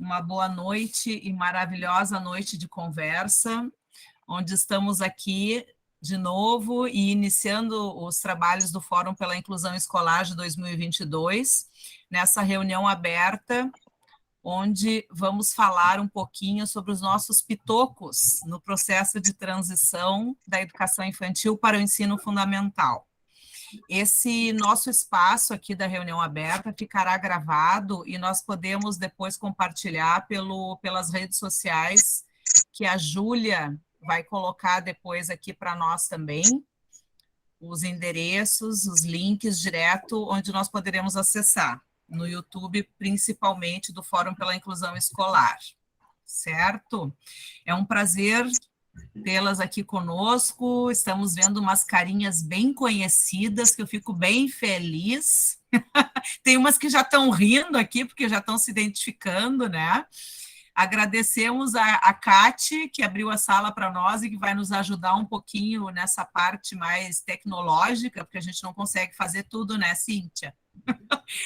uma boa noite e maravilhosa noite de conversa, onde estamos aqui de novo e iniciando os trabalhos do Fórum pela Inclusão Escolar de 2022, nessa reunião aberta, onde vamos falar um pouquinho sobre os nossos pitocos no processo de transição da educação infantil para o ensino fundamental. Esse nosso espaço aqui da reunião aberta ficará gravado e nós podemos depois compartilhar pelas redes sociais, que a Júlia vai colocar depois aqui para nós também, os endereços, os links direto, onde nós poderemos acessar, no YouTube, principalmente do Fórum pela Inclusão Escolar, certo? É um prazer tê-las aqui conosco, estamos vendo umas carinhas bem conhecidas, que eu fico bem feliz. Tem umas que já estão rindo aqui, porque já estão se identificando, né? Agradecemos a Cate, que abriu a sala para nós e que vai nos ajudar um pouquinho nessa parte mais tecnológica, porque a gente não consegue fazer tudo, né, Cíntia?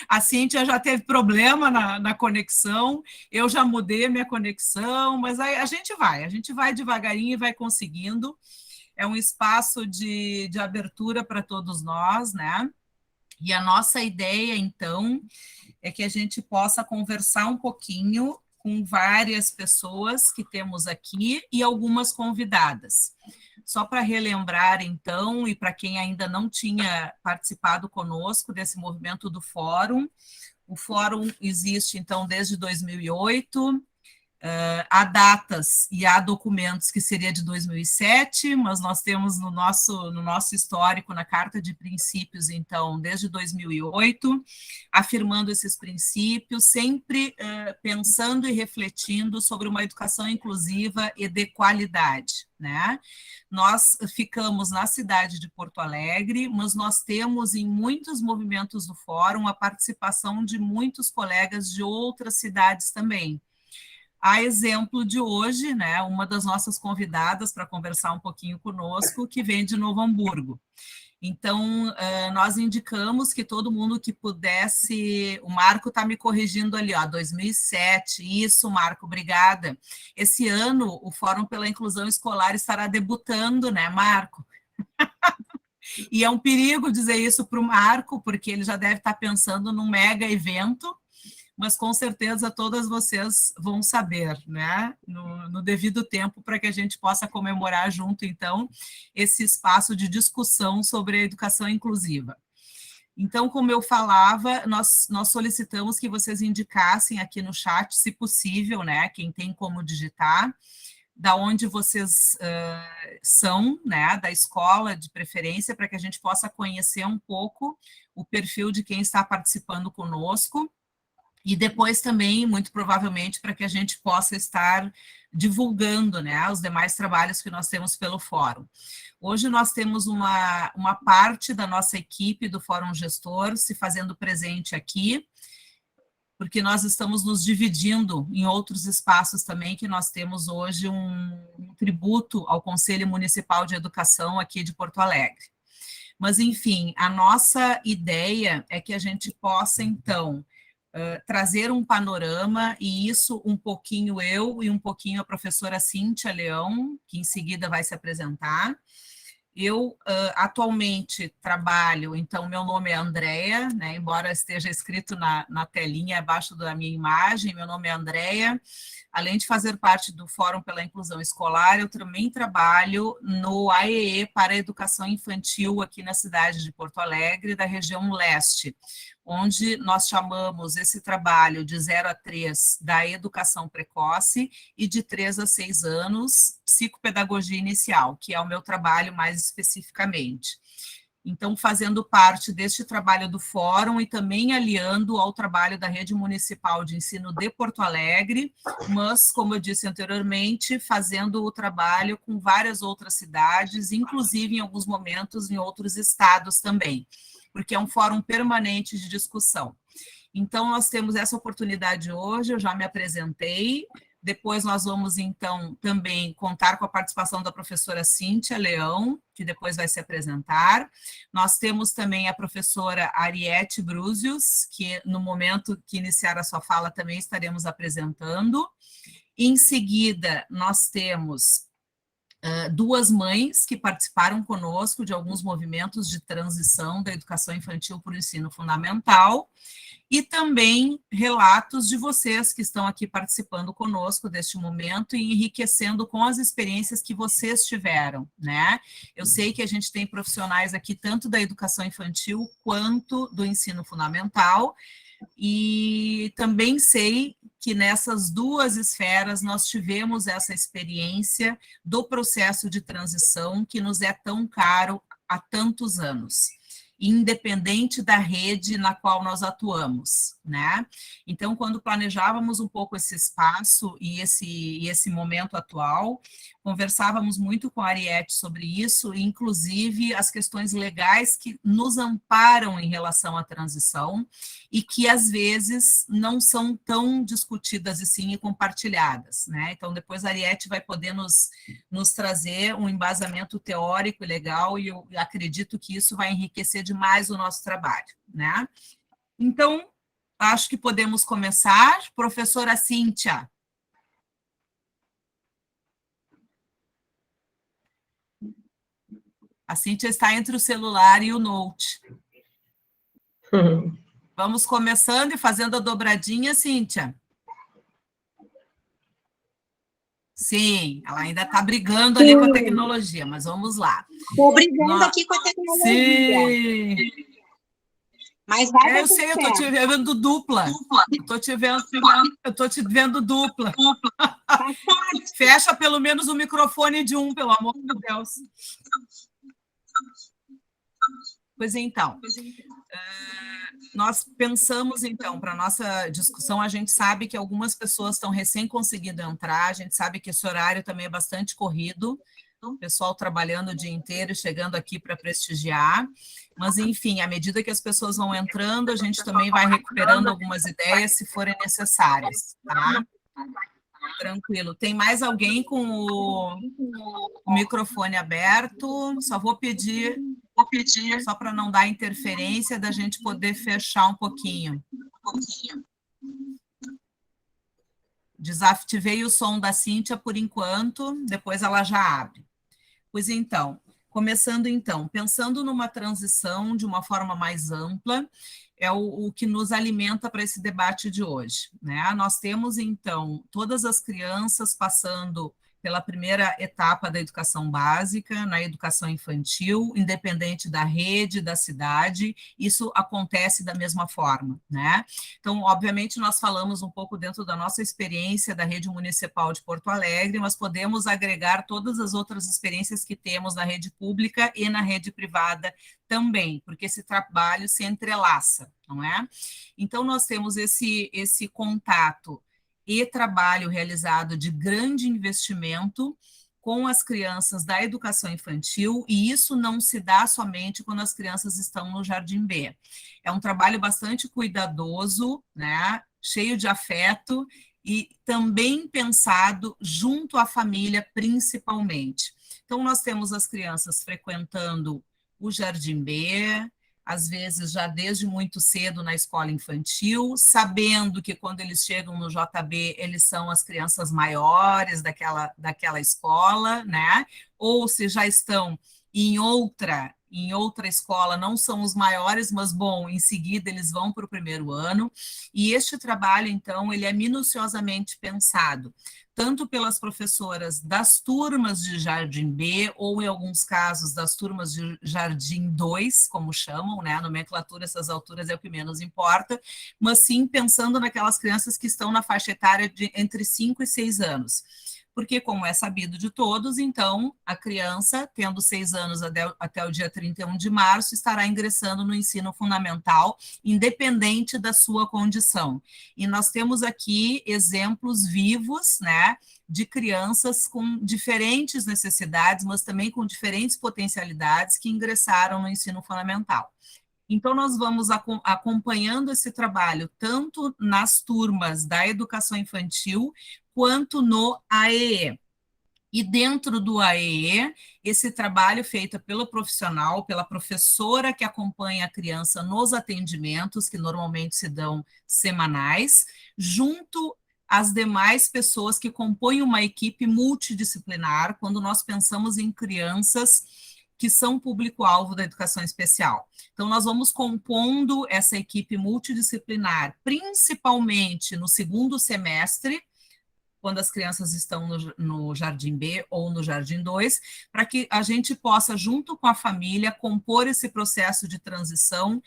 A Cíntia já teve problema na conexão, eu já mudei a minha conexão, mas a gente vai devagarinho e vai conseguindo. É um espaço de abertura para todos nós, né? E a nossa ideia, então, é que a gente possa conversar um pouquinho com várias pessoas que temos aqui e algumas convidadas. Só para relembrar, então, e para quem ainda não tinha participado conosco desse movimento do Fórum, o Fórum existe, então, desde 2008, há datas e há documentos que seria de 2007, mas nós temos no nosso histórico, na Carta de Princípios, então, desde 2008, afirmando esses princípios, sempre pensando e refletindo sobre uma educação inclusiva e de qualidade, né? Nós ficamos na cidade de Porto Alegre, mas nós temos em muitos movimentos do Fórum a participação de muitos colegas de outras cidades também. A exemplo de hoje, né, uma das nossas convidadas para conversar um pouquinho conosco, que vem de Novo Hamburgo. Então, nós indicamos que todo mundo que pudesse... O Marco está me corrigindo ali, ó, 2007. Isso, Marco, obrigada. Esse ano, o Fórum pela Inclusão Escolar estará debutando, né, Marco? E é um perigo dizer isso para o Marco, porque ele já deve estar pensando num mega evento, mas com certeza todas vocês vão saber, né, no devido tempo, para que a gente possa comemorar junto, então, esse espaço de discussão sobre a educação inclusiva. Então, como eu falava, nós solicitamos que vocês indicassem aqui no chat, se possível, né, quem tem como digitar, da onde vocês são, né, da escola de preferência, para que a gente possa conhecer um pouco o perfil de quem está participando conosco, e depois também, muito provavelmente, para que a gente possa estar divulgando, né, os demais trabalhos que nós temos pelo Fórum. Hoje nós temos uma parte da nossa equipe do Fórum Gestor se fazendo presente aqui, porque nós estamos nos dividindo em outros espaços também, que nós temos hoje um tributo ao Conselho Municipal de Educação aqui de Porto Alegre. Mas, enfim, a nossa ideia é que a gente possa, então, trazer um panorama, e isso um pouquinho eu e um pouquinho a professora Cíntia Leão, que em seguida vai se apresentar. Eu atualmente trabalho, então meu nome é Andréia, né, embora esteja escrito na telinha abaixo da minha imagem, meu nome é Andréia. Além de fazer parte do Fórum pela Inclusão Escolar, eu também trabalho no AEE para a Educação Infantil aqui na cidade de Porto Alegre, da região leste, onde nós chamamos esse trabalho de 0 a 3 da educação precoce e de 3 a 6 anos, psicopedagogia inicial, que é o meu trabalho mais especificamente. Então, fazendo parte deste trabalho do Fórum e também aliando ao trabalho da Rede Municipal de Ensino de Porto Alegre, mas, como eu disse anteriormente, fazendo o trabalho com várias outras cidades, inclusive em alguns momentos em outros estados também, porque é um fórum permanente de discussão. Então, nós temos essa oportunidade hoje, eu já me apresentei, Depois nós vamos, então, também contar com a participação da professora Cíntia Leão, que depois vai se apresentar. Nós temos também a professora Ariete Brúzios, que no momento que iniciar a sua fala também estaremos apresentando. Em seguida, nós temos duas mães que participaram conosco de alguns movimentos de transição da educação infantil para o ensino fundamental, e também relatos de vocês que estão aqui participando conosco deste momento e enriquecendo com as experiências que vocês tiveram, né? Eu sei que a gente tem profissionais aqui tanto da educação infantil quanto do ensino fundamental, e também sei que nessas duas esferas nós tivemos essa experiência do processo de transição que nos é tão caro há tantos anos, independente da rede na qual nós atuamos, né? Então, quando planejávamos um pouco esse espaço e esse momento atual, conversávamos muito com a Ariete sobre isso, inclusive as questões legais que nos amparam em relação à transição e que, às vezes, não são tão discutidas e sim compartilhadas, né? Então, depois a Ariete vai poder nos trazer um embasamento teórico e legal, e eu acredito que isso vai enriquecer demais o nosso trabalho, né? Então, acho que podemos começar. Professora Cíntia. A Cíntia está entre o celular e o note. Vamos começando e fazendo a dobradinha, Cíntia? Sim, ela ainda está brigando ali com a tecnologia, mas vamos lá. Estou brigando aqui com a tecnologia. Sim. Mas vai eu sei, eu estou te vendo dupla. Eu estou te vendo dupla. Fecha pelo menos o microfone de um, pelo amor de Deus. Pois então, nós pensamos, então, para a nossa discussão, a gente sabe que algumas pessoas estão recém conseguindo entrar, a gente sabe que esse horário também é bastante corrido, o pessoal trabalhando o dia inteiro e chegando aqui para prestigiar, mas, enfim, à medida que as pessoas vão entrando, a gente também vai recuperando algumas ideias, se forem necessárias, tá? Tranquilo. Tem mais alguém com o microfone aberto? Só vou pedir, só para não dar interferência, da gente poder fechar um pouquinho. Desativei o som da Cíntia por enquanto, depois ela já abre. Pois então, começando então, pensando numa transição de uma forma mais ampla, é o que nos alimenta para esse debate de hoje, né? Nós temos, então, todas as crianças passando pela primeira etapa da educação básica, na educação infantil, independente da rede, da cidade, isso acontece da mesma forma, né? Então, obviamente, nós falamos um pouco dentro da nossa experiência da rede municipal de Porto Alegre, mas podemos agregar todas as outras experiências que temos na rede pública e na rede privada também, porque esse trabalho se entrelaça, não é? Então, nós temos esse contato e trabalho realizado de grande investimento com as crianças da educação infantil, e isso não se dá somente quando as crianças estão no Jardim B. É um trabalho bastante cuidadoso, né, cheio de afeto e também pensado junto à família, principalmente. Então, nós temos as crianças frequentando o Jardim B, às vezes já desde muito cedo na escola infantil, sabendo que quando eles chegam no JB, eles são as crianças maiores daquela escola, né? Ou se já estão em outra escola, não são os maiores, mas, bom, em seguida eles vão para o primeiro ano, e este trabalho, então, ele é minuciosamente pensado, tanto pelas professoras das turmas de Jardim B, ou em alguns casos das turmas de Jardim 2, como chamam, né? A nomenclatura, essas alturas é o que menos importa, mas sim pensando naquelas crianças que estão na faixa etária de entre 5 e 6 anos. Porque, como é sabido de todos, então, a criança, tendo 6 anos até o dia 31 de março, estará ingressando no ensino fundamental, independente da sua condição. E nós temos aqui exemplos vivos, né, de crianças com diferentes necessidades, mas também com diferentes potencialidades que ingressaram no ensino fundamental. Então, nós vamos acompanhando esse trabalho, tanto nas turmas da educação infantil, quanto no AEE. E dentro do AEE, esse trabalho feito pelo profissional, pela professora que acompanha a criança nos atendimentos, que normalmente se dão semanais, junto às demais pessoas que compõem uma equipe multidisciplinar, quando nós pensamos em crianças que são público-alvo da educação especial. Então, nós vamos compondo essa equipe multidisciplinar, principalmente no segundo semestre, quando as crianças estão no Jardim B ou no Jardim 2, para que a gente possa, junto com a família, compor esse processo de transição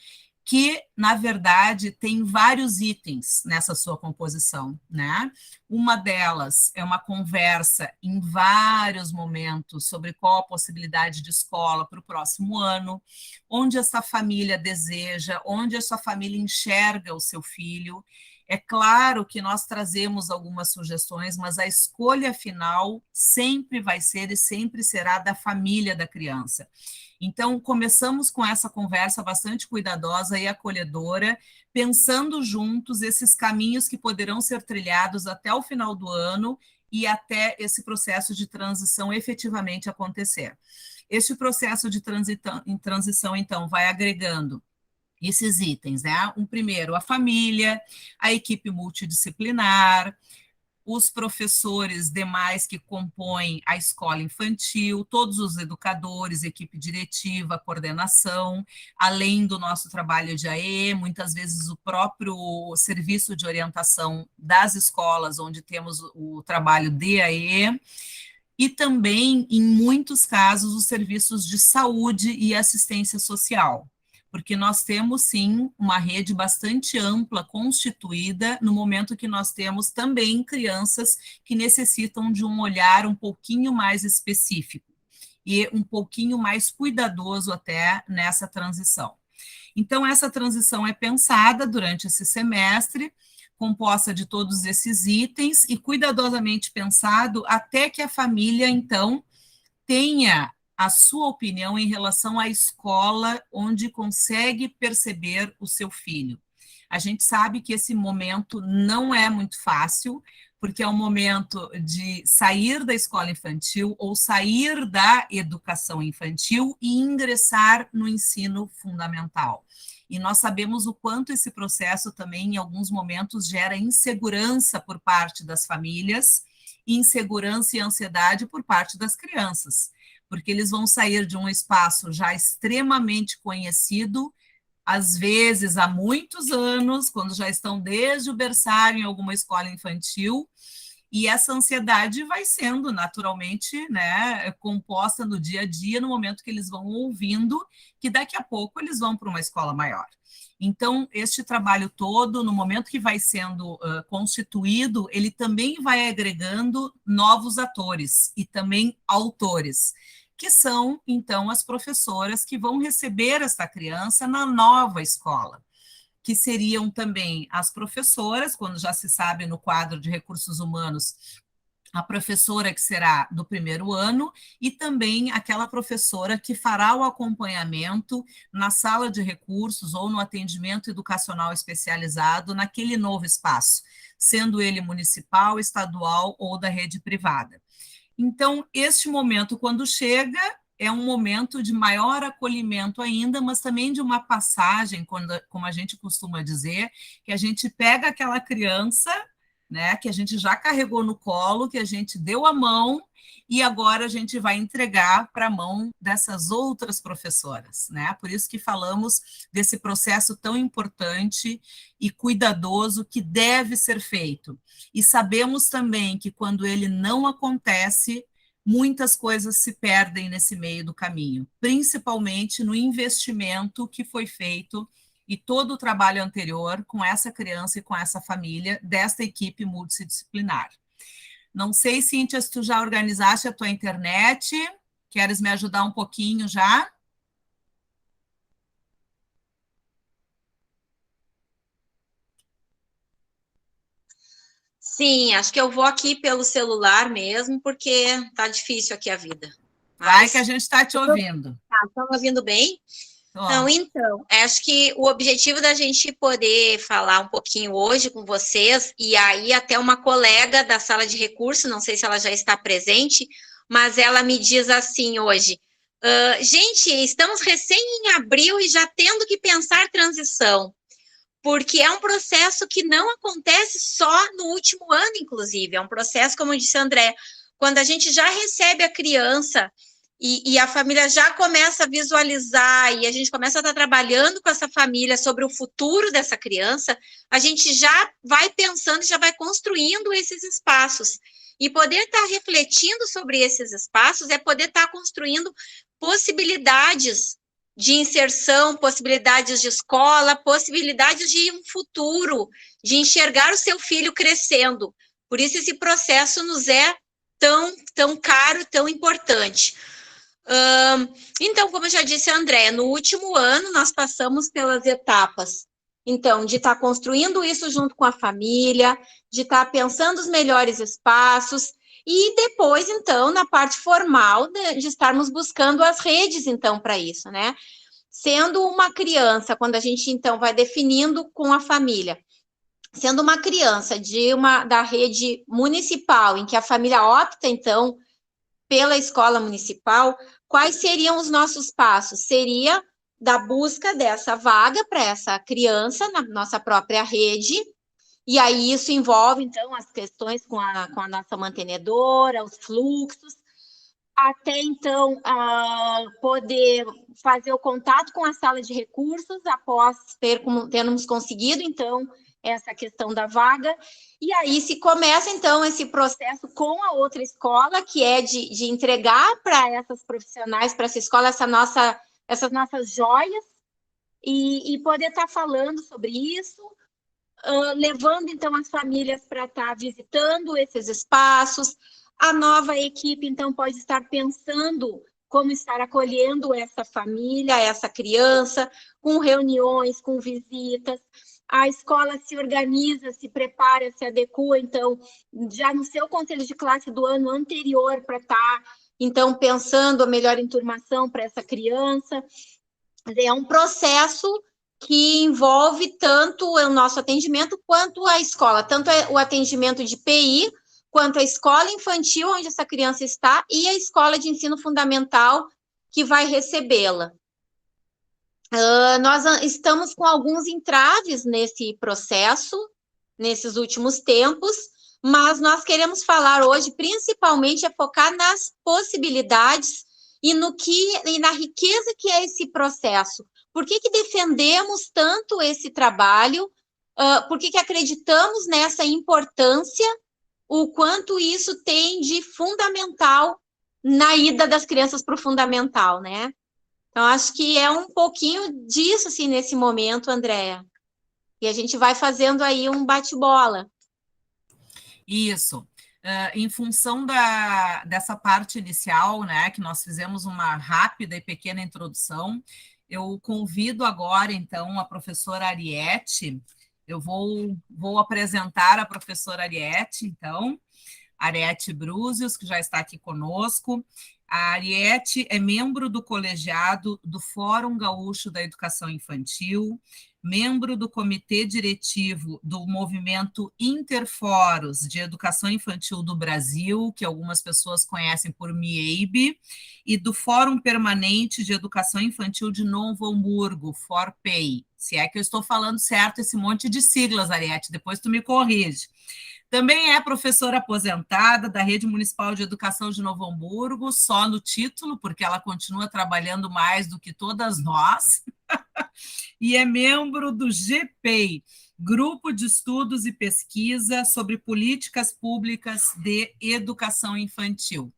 que, na verdade, tem vários itens nessa sua composição, né? Uma delas é uma conversa em vários momentos sobre qual a possibilidade de escola para o próximo ano, onde essa família deseja, onde essa família enxerga o seu filho. É claro que nós trazemos algumas sugestões, mas a escolha final sempre vai ser e sempre será da família da criança. Então, começamos com essa conversa bastante cuidadosa e acolhedora, pensando juntos esses caminhos que poderão ser trilhados até o final do ano e até esse processo de transição efetivamente acontecer. Este processo de transição, então, vai agregando esses itens, né? Primeiro, a família, a equipe multidisciplinar, os professores demais que compõem a escola infantil, todos os educadores, equipe diretiva, coordenação, além do nosso trabalho de AE, muitas vezes o próprio serviço de orientação das escolas, onde temos o trabalho de AE, e também, em muitos casos, os serviços de saúde e assistência social, porque nós temos, sim, uma rede bastante ampla, constituída, no momento que nós temos também crianças que necessitam de um olhar um pouquinho mais específico e um pouquinho mais cuidadoso até nessa transição. Então, essa transição é pensada durante esse semestre, composta de todos esses itens e cuidadosamente pensado até que a família, então, tenha a sua opinião em relação à escola onde consegue perceber o seu filho. A gente sabe que esse momento não é muito fácil, porque é um momento de sair da escola infantil ou sair da educação infantil e ingressar no ensino fundamental. E nós sabemos o quanto esse processo também, em alguns momentos, gera insegurança por parte das famílias, insegurança e ansiedade por parte das crianças, porque eles vão sair de um espaço já extremamente conhecido, às vezes há muitos anos, quando já estão desde o berçário em alguma escola infantil, e essa ansiedade vai sendo naturalmente, né, composta no dia a dia, no momento que eles vão ouvindo que daqui a pouco eles vão para uma escola maior. Então, este trabalho todo, no momento que vai sendo constituído, ele também vai agregando novos atores e também autores, que são, então, as professoras que vão receber esta criança na nova escola, que seriam também as professoras, quando já se sabe no quadro de recursos humanos, a professora que será do primeiro ano e também aquela professora que fará o acompanhamento na sala de recursos ou no atendimento educacional especializado naquele novo espaço, sendo ele municipal, estadual ou da rede privada. Então, este momento, quando chega, é um momento de maior acolhimento ainda, mas também de uma passagem, como a gente costuma dizer, que a gente pega aquela criança, né, que a gente já carregou no colo, que a gente deu a mão, e agora a gente vai entregar para a mão dessas outras professoras, né? Por isso que falamos desse processo tão importante e cuidadoso que deve ser feito. E sabemos também que quando ele não acontece, muitas coisas se perdem nesse meio do caminho, principalmente no investimento que foi feito e todo o trabalho anterior com essa criança e com essa família desta equipe multidisciplinar. Não sei, Cíntia, se tu já organizaste a tua internet, queres me ajudar um pouquinho já? Sim, acho que eu vou aqui pelo celular mesmo, porque tá difícil aqui a vida. Vai que a gente está te ouvindo. Tá, estão ouvindo bem? Não, então, acho que o objetivo da gente poder falar um pouquinho hoje com vocês, e aí até uma colega da sala de recurso, não sei se ela já está presente, mas ela me diz assim hoje, gente, estamos recém em abril e já tendo que pensar transição, porque é um processo que não acontece só no último ano, inclusive, é um processo, como disse a André, quando a gente já recebe a criança e a família já começa a visualizar e a gente começa a estar trabalhando com essa família sobre o futuro dessa criança, a gente já vai pensando, já vai construindo esses espaços. E poder estar refletindo sobre esses espaços é poder estar construindo possibilidades de inserção, possibilidades de escola, possibilidades de um futuro, de enxergar o seu filho crescendo. Por isso esse processo nos é tão caro, tão importante. Então, como eu já disse, André, no último ano nós passamos pelas etapas, então, de estar construindo isso junto com a família, de estar pensando os melhores espaços, e depois, então, na parte formal, de estarmos buscando as redes, então, para isso, né? Sendo uma criança, quando a gente, então, vai definindo com a família, sendo uma criança da rede municipal, em que a família opta, então, pela escola municipal, quais seriam os nossos passos? Seria da busca dessa vaga para essa criança na nossa própria rede, e aí isso envolve, então, as questões com a nossa mantenedora, os fluxos, até, então, poder fazer o contato com a sala de recursos, após termos conseguido, então, essa questão da vaga, e aí se começa, então, esse processo com a outra escola, que é de entregar para essas profissionais, para essa escola, essas nossas joias, e poder estar falando sobre isso, levando, então, as famílias para estar visitando esses espaços. A nova equipe, então, pode estar pensando como estar acolhendo essa família, essa criança, com reuniões, com visitas. A escola se organiza, se prepara, se adequa, então, já no seu conselho de classe do ano anterior, para estar, então, pensando a melhor enturmação para essa criança. É um processo que envolve tanto o nosso atendimento quanto a escola, tanto o atendimento de PI, quanto a escola infantil onde essa criança está e a escola de ensino fundamental que vai recebê-la. Nós estamos com alguns entraves nesse processo, nesses últimos tempos, mas nós queremos falar hoje, principalmente, focar nas possibilidades e na riqueza que é esse processo. Por que defendemos tanto esse trabalho? Por que acreditamos nessa importância? O quanto isso tem de fundamental na ida das crianças para o fundamental, né? Então, acho que é um pouquinho disso, assim, nesse momento, Andréa. E a gente vai fazendo aí um bate-bola. Isso. Em função dessa parte inicial, né, que nós fizemos uma rápida e pequena introdução, eu convido agora, então, a professora Ariete. Eu vou apresentar a professora Ariete, então, Ariete Brúzios, que já está aqui conosco. A Ariete é membro do colegiado do Fórum Gaúcho da Educação Infantil, membro do comitê diretivo do Movimento Interforos de Educação Infantil do Brasil, que algumas pessoas conhecem por MIEIB, e do Fórum Permanente de Educação Infantil de Novo Hamburgo, FORPEI. Se é que eu estou falando certo esse monte de siglas, Ariete, depois tu me corrige. Também é professora aposentada da Rede Municipal de Educação de Novo Hamburgo, só no título, porque ela continua trabalhando mais do que todas nós, e é membro do GPEI, Grupo de Estudos e Pesquisa sobre Políticas Públicas de Educação Infantil.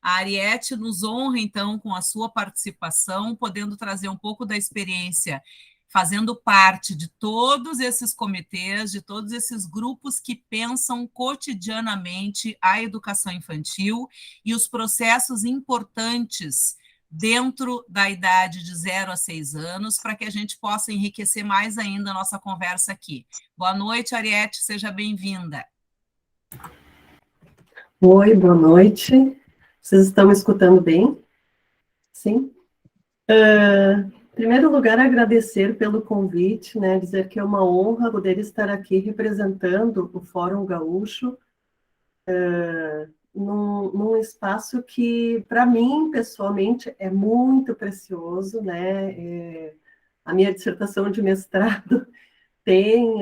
A Ariete nos honra, então, com a sua participação, podendo trazer um pouco da experiência fazendo parte de todos esses comitês, de todos esses grupos que pensam cotidianamente a educação infantil e os processos importantes dentro da idade de 0 a 6 anos, para que a gente possa enriquecer mais ainda a nossa conversa aqui. Boa noite, Ariete, seja bem-vinda. Oi, boa noite. Vocês estão me escutando bem? Sim? primeiro lugar, agradecer pelo convite, né, dizer que é uma honra poder estar aqui representando o Fórum Gaúcho, num espaço que, para mim, pessoalmente, é muito precioso, né, a minha dissertação de mestrado tem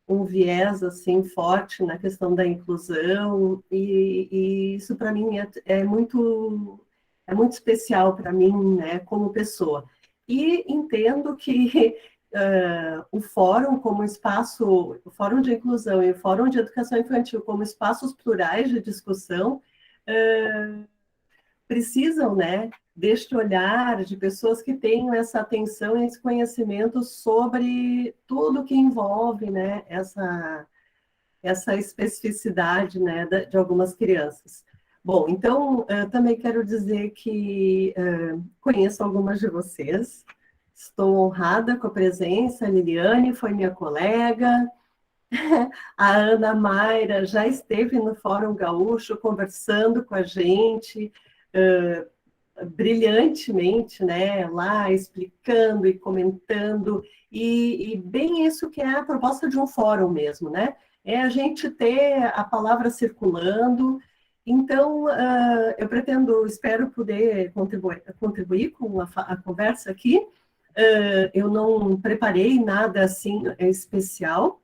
um viés, assim, forte na questão da inclusão, e isso, para mim, é muito especial para mim, né, como pessoa. E entendo que o fórum como espaço, o fórum de inclusão e o fórum de educação infantil como espaços plurais de discussão, precisam, né, deste olhar de pessoas que tenham essa atenção e esse conhecimento sobre tudo que envolve, né, essa especificidade, né, de algumas crianças. Bom, então, também quero dizer que conheço algumas de vocês, estou honrada com a presença, a Liliane foi minha colega, a Ana Mayra já esteve no Fórum Gaúcho conversando com a gente, brilhantemente, né, lá explicando e comentando, e bem isso que é a proposta de um fórum mesmo, né, é a gente ter a palavra circulando. Então, eu espero poder contribuir com a conversa aqui. Eu não preparei nada assim especial,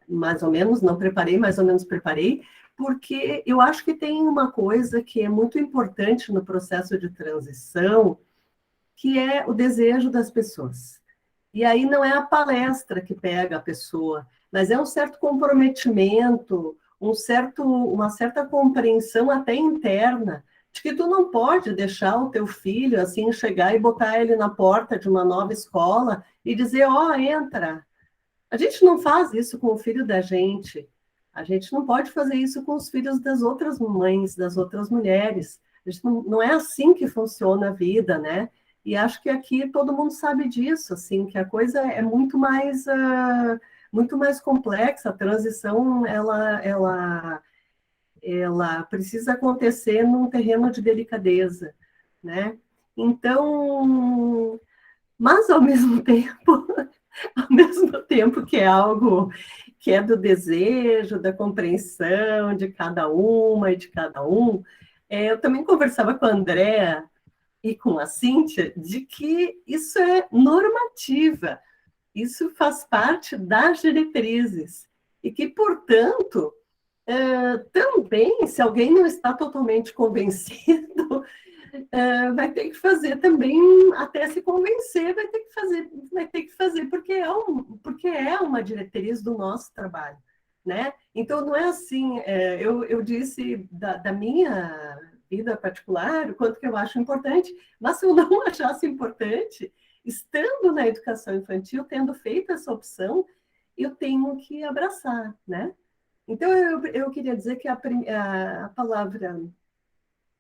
mais ou menos, não preparei, mais ou menos preparei, porque eu acho que tem uma coisa que é muito importante no processo de transição, que é o desejo das pessoas. E aí não é a palestra que pega a pessoa, mas é um certo comprometimento, uma certa compreensão até interna, de que tu não pode deixar o teu filho assim chegar e botar ele na porta de uma nova escola e dizer, ó, entra. A gente não faz isso com o filho da gente. A gente não pode fazer isso com os filhos das outras mães, das outras mulheres. A gente não é assim que funciona a vida, né? E acho que aqui todo mundo sabe disso, assim, que a coisa é muito mais complexa. A transição, ela precisa acontecer num terreno de delicadeza, né? Então, mas ao mesmo tempo, ao mesmo tempo que é algo que é do desejo, da compreensão de cada uma e de cada um, eu também conversava com a Andrea e com a Cíntia de que isso é normativa, isso faz parte das diretrizes, e que, portanto, também, se alguém não está totalmente convencido, vai ter que fazer também, até se convencer, vai ter que fazer porque é uma diretriz do nosso trabalho, né? Então, não é assim, eu disse da minha vida particular, o quanto que eu acho importante, mas se eu não achasse importante, estando na educação infantil, tendo feito essa opção, eu tenho que abraçar, né? Então, eu queria dizer que a palavra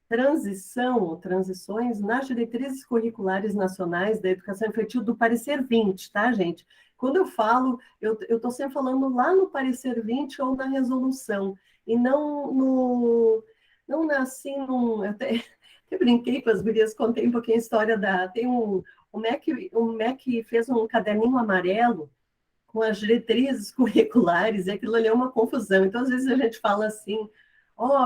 transição ou transições nas diretrizes curriculares nacionais da educação infantil do parecer 20, tá, gente? Quando eu falo, eu estou sempre falando lá no parecer 20 ou na resolução, e não assim, eu até brinquei com as gurias, contei um pouquinho a história tem o MEC fez um caderninho amarelo com as diretrizes curriculares, e aquilo ali é uma confusão. Então, às vezes a gente fala assim,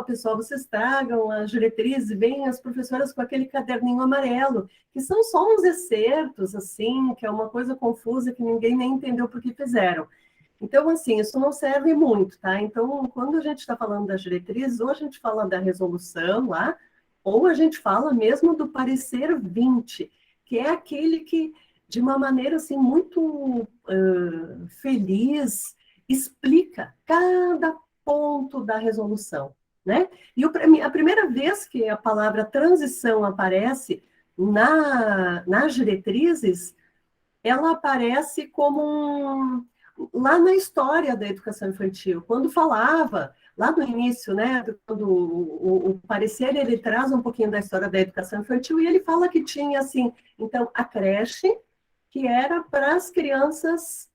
pessoal, vocês tragam as diretrizes, e vêm as professoras com aquele caderninho amarelo, que são só uns excertos, assim, que é uma coisa confusa que ninguém nem entendeu por que fizeram. Então, assim, isso não serve muito, tá? Então, quando a gente está falando das diretrizes, ou a gente fala da resolução lá, ou a gente fala mesmo do parecer 20, que é aquele que, de uma maneira, assim, muito feliz, explica cada ponto da resolução, né? E a primeira vez que a palavra transição aparece nas diretrizes, ela aparece como lá na história da educação infantil, quando falava, lá no início, né, quando o parecer, ele traz um pouquinho da história da educação infantil, e ele fala que tinha, assim, então, a creche, que era para as crianças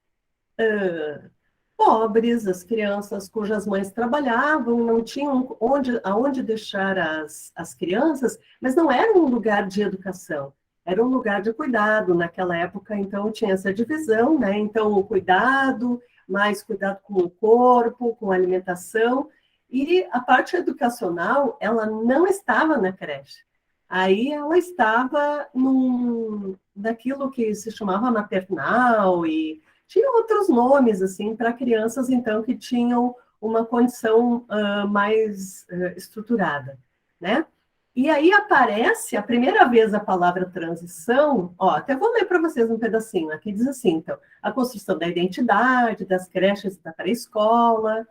pobres, as crianças cujas mães trabalhavam, não tinham aonde deixar as crianças, mas não era um lugar de educação, era um lugar de cuidado. Naquela época, então, tinha essa divisão, né? Então, o cuidado, mais cuidado com o corpo, com a alimentação, e a parte educacional, ela não estava na creche. Aí ela estava naquilo que se chamava maternal, e tinha outros nomes, assim, para crianças, então, que tinham uma condição mais estruturada, né? E aí aparece, a primeira vez, a palavra transição, ó, até vou ler para vocês um pedacinho, aqui diz assim, então, a construção da identidade, das creches da pré-escola,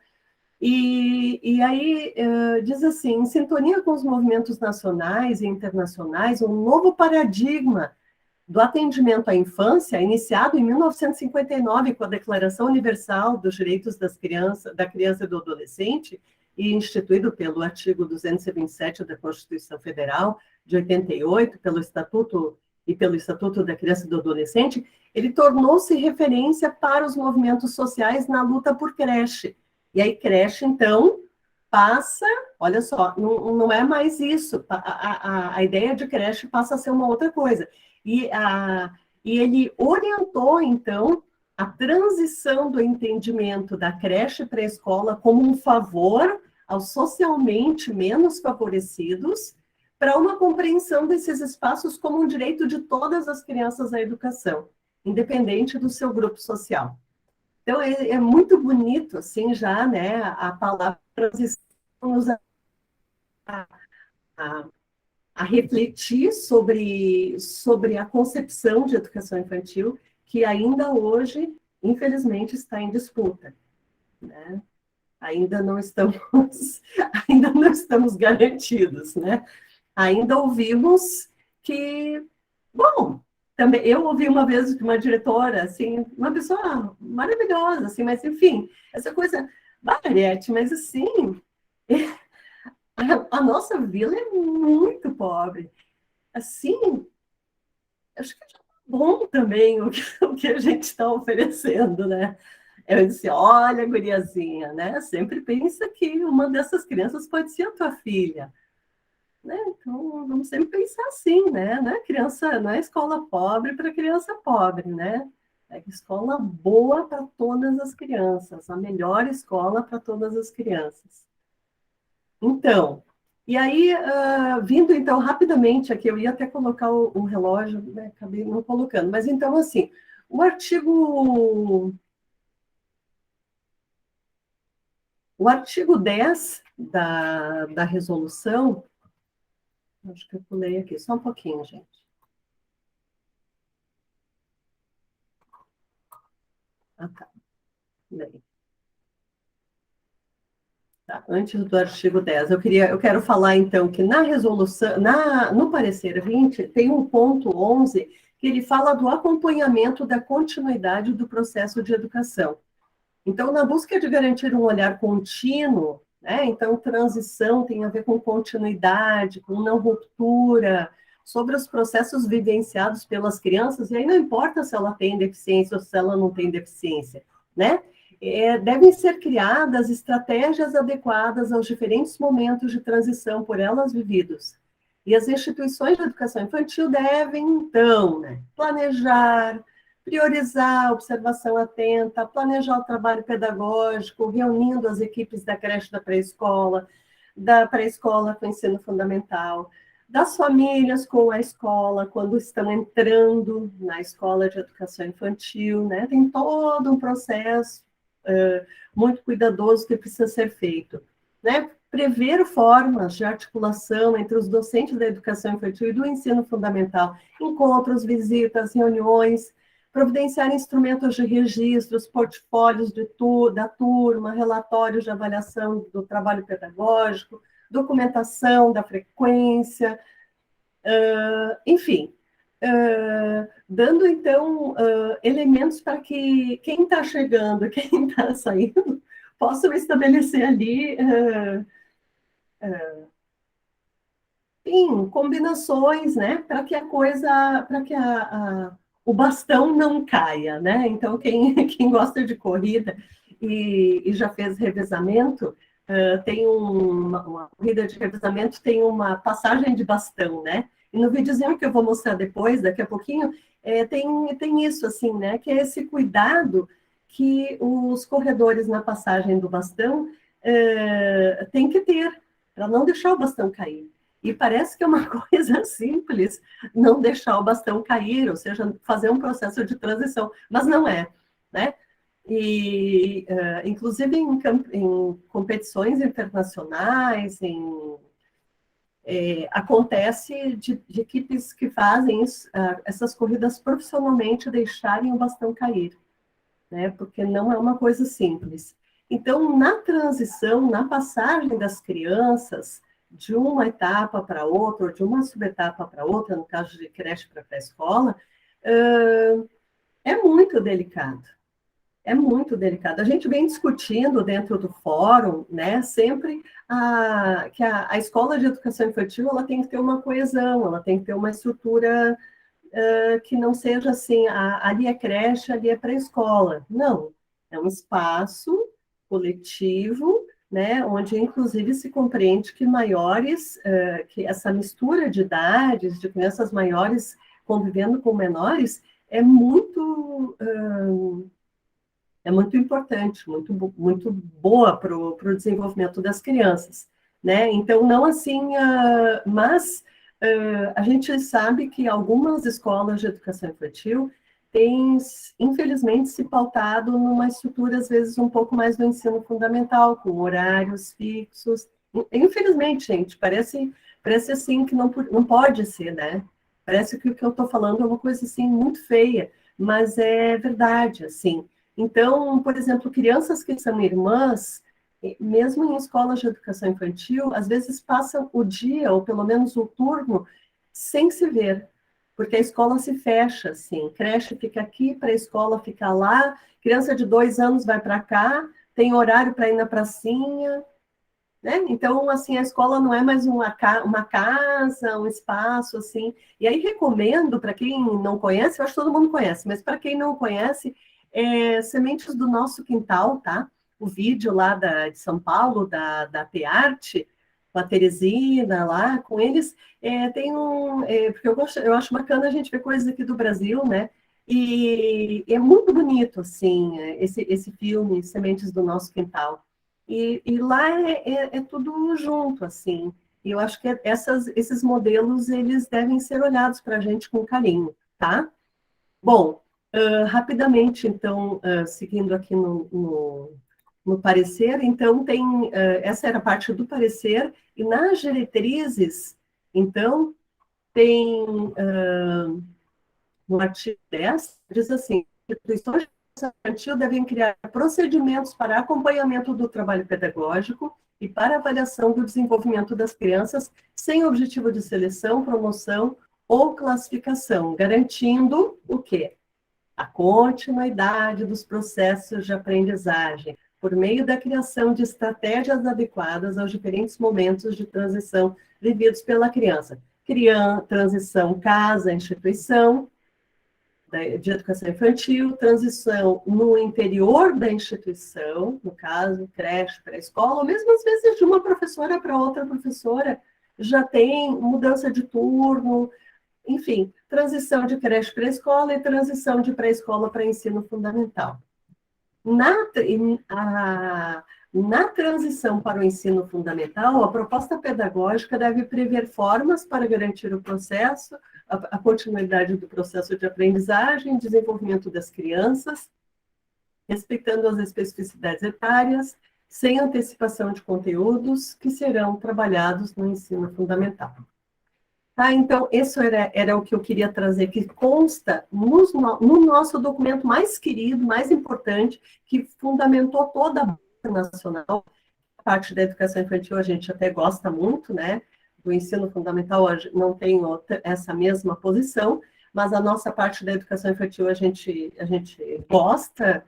e aí diz assim, em sintonia com os movimentos nacionais e internacionais, um novo paradigma do atendimento à infância, iniciado em 1959 com a Declaração Universal dos Direitos da Criança e do Adolescente, e instituído pelo artigo 227 da Constituição Federal de 88, pelo Estatuto da Criança e do Adolescente, ele tornou-se referência para os movimentos sociais na luta por creche. E aí, creche, então, passa, olha só, não é mais isso, a ideia de creche passa a ser uma outra coisa. E ele orientou, então, a transição do entendimento da creche para a escola como um favor aos socialmente menos favorecidos, para uma compreensão desses espaços como um direito de todas as crianças à educação, independente do seu grupo social. Então, é muito bonito, assim, já, né, a palavra transição nos a refletir sobre a concepção de educação infantil, que ainda hoje, infelizmente, está em disputa, né? Ainda não estamos garantidos, né? Ainda ouvimos que, bom, também eu ouvi uma vez de uma diretora, assim, uma pessoa maravilhosa, assim, mas enfim, essa coisa, Mariette, mas assim, a nossa vila é muito pobre. Assim, acho que é bom também o que a gente está oferecendo, né? Eu disse, olha, guriazinha, né? Sempre pensa que uma dessas crianças pode ser a tua filha, né? Então, vamos sempre pensar assim, né? Não é criança, não é escola pobre para criança pobre, né? É escola boa para todas as crianças, a melhor escola para todas as crianças. Então, e aí, vindo então rapidamente aqui, eu ia até colocar o relógio, né? Acabei não colocando, mas então, assim, o artigo 10 da resolução, acho que eu pulei aqui, só um pouquinho, gente. Ah, tá. Bem. Tá, antes do artigo 10, eu quero falar, então, que na resolução, no parecer 20, tem um ponto 11, que ele fala do acompanhamento da continuidade do processo de educação. Então, na busca de garantir um olhar contínuo, né, então, transição tem a ver com continuidade, com não ruptura, sobre os processos vivenciados pelas crianças, e aí não importa se ela tem deficiência ou se ela não tem deficiência, né? Devem ser criadas estratégias adequadas aos diferentes momentos de transição por elas vividos. E as instituições de educação infantil devem, então, né, planejar, priorizar a observação atenta, planejar o trabalho pedagógico, reunindo as equipes da creche da pré-escola com o ensino fundamental, das famílias com a escola, quando estão entrando na escola de educação infantil, né? Tem todo um processo muito cuidadoso que precisa ser feito, né? Prever formas de articulação entre os docentes da educação infantil e do ensino fundamental, encontros, visitas, reuniões, providenciar instrumentos de registros, portfólios da turma, relatórios de avaliação do trabalho pedagógico, documentação da frequência, enfim, dando, então, elementos para que quem está chegando, quem está saindo, possam estabelecer ali, enfim, combinações, né, para que o bastão não caia, né? Então, quem gosta de corrida e já fez revezamento, tem uma corrida de revezamento, tem uma passagem de bastão, né? E no videozinho que eu vou mostrar depois, daqui a pouquinho, tem isso, assim, né? Que é esse cuidado que os corredores na passagem do bastão têm que ter, para não deixar o bastão cair. E parece que é uma coisa simples não deixar o bastão cair, ou seja, fazer um processo de transição, mas não é, né? E, inclusive, em competições internacionais, acontece de equipes que fazem essas corridas profissionalmente deixarem o bastão cair, né? Porque não é uma coisa simples. Então, na transição, na passagem das crianças de uma etapa para outra, ou de uma subetapa para outra, no caso de creche para pré-escola, é muito delicado. É muito delicado. A gente vem discutindo dentro do fórum, né, sempre que a escola de educação infantil ela tem que ter uma coesão, ela tem que ter uma estrutura que não seja assim, ali é creche, ali é pré-escola. Não, é um espaço coletivo, né, onde inclusive se compreende que que essa mistura de idades, de crianças maiores convivendo com menores, é muito importante, muito boa para o desenvolvimento das crianças, né? Então, não assim, mas a gente sabe que algumas escolas de educação infantil têm, infelizmente, se pautado numa estrutura, às vezes, um pouco mais do ensino fundamental, com horários fixos. Infelizmente, gente, parece assim que não pode ser, né? Parece que o que eu estou falando é uma coisa, assim, muito feia, mas é verdade, assim. Então, por exemplo, crianças que são irmãs, mesmo em escolas de educação infantil, às vezes passam o dia, ou pelo menos o turno, sem se ver, porque a escola se fecha, assim, creche fica aqui, pré-escola fica lá, criança de 2 anos vai para cá, tem horário para ir na pracinha, né? Então, assim, a escola não é mais uma casa, um espaço, assim. E aí, recomendo, para quem não conhece, eu acho que todo mundo conhece, mas para quem não conhece, Sementes do Nosso Quintal, tá? O vídeo lá de São Paulo, da Tearte, com a Teresina lá, com eles, tem porque eu acho bacana a gente ver coisas aqui do Brasil, né? E é muito bonito, assim, esse filme, Sementes do Nosso Quintal. E lá é tudo junto, assim. E eu acho que esses modelos, eles devem ser olhados para a gente com carinho, tá? Bom, rapidamente, então, seguindo aqui no parecer, então, essa era a parte do parecer, e nas diretrizes, então, tem, no artigo 10, diz assim, instituições infantil devem criar procedimentos para acompanhamento do trabalho pedagógico e para avaliação do desenvolvimento das crianças, sem objetivo de seleção, promoção ou classificação, garantindo o quê? A continuidade dos processos de aprendizagem, por meio da criação de estratégias adequadas aos diferentes momentos de transição vividos pela criança. Transição casa-instituição, de educação infantil, transição no interior da instituição, no caso, creche para a escola, ou mesmo às vezes de uma professora para outra professora, já tem mudança de turno, enfim, transição de creche para a escola e transição de pré-escola para ensino fundamental. Na transição para o ensino fundamental, a proposta pedagógica deve prever formas para garantir o processo, a continuidade do processo de aprendizagem, desenvolvimento das crianças, respeitando as especificidades etárias, sem antecipação de conteúdos que serão trabalhados no ensino fundamental. Tá, então, isso era o que eu queria trazer, que consta no nosso documento mais querido, mais importante, que fundamentou toda a base nacional. A parte da educação infantil a gente até gosta muito, né? Do ensino fundamental não tem essa mesma posição, mas a nossa parte da educação infantil a gente gosta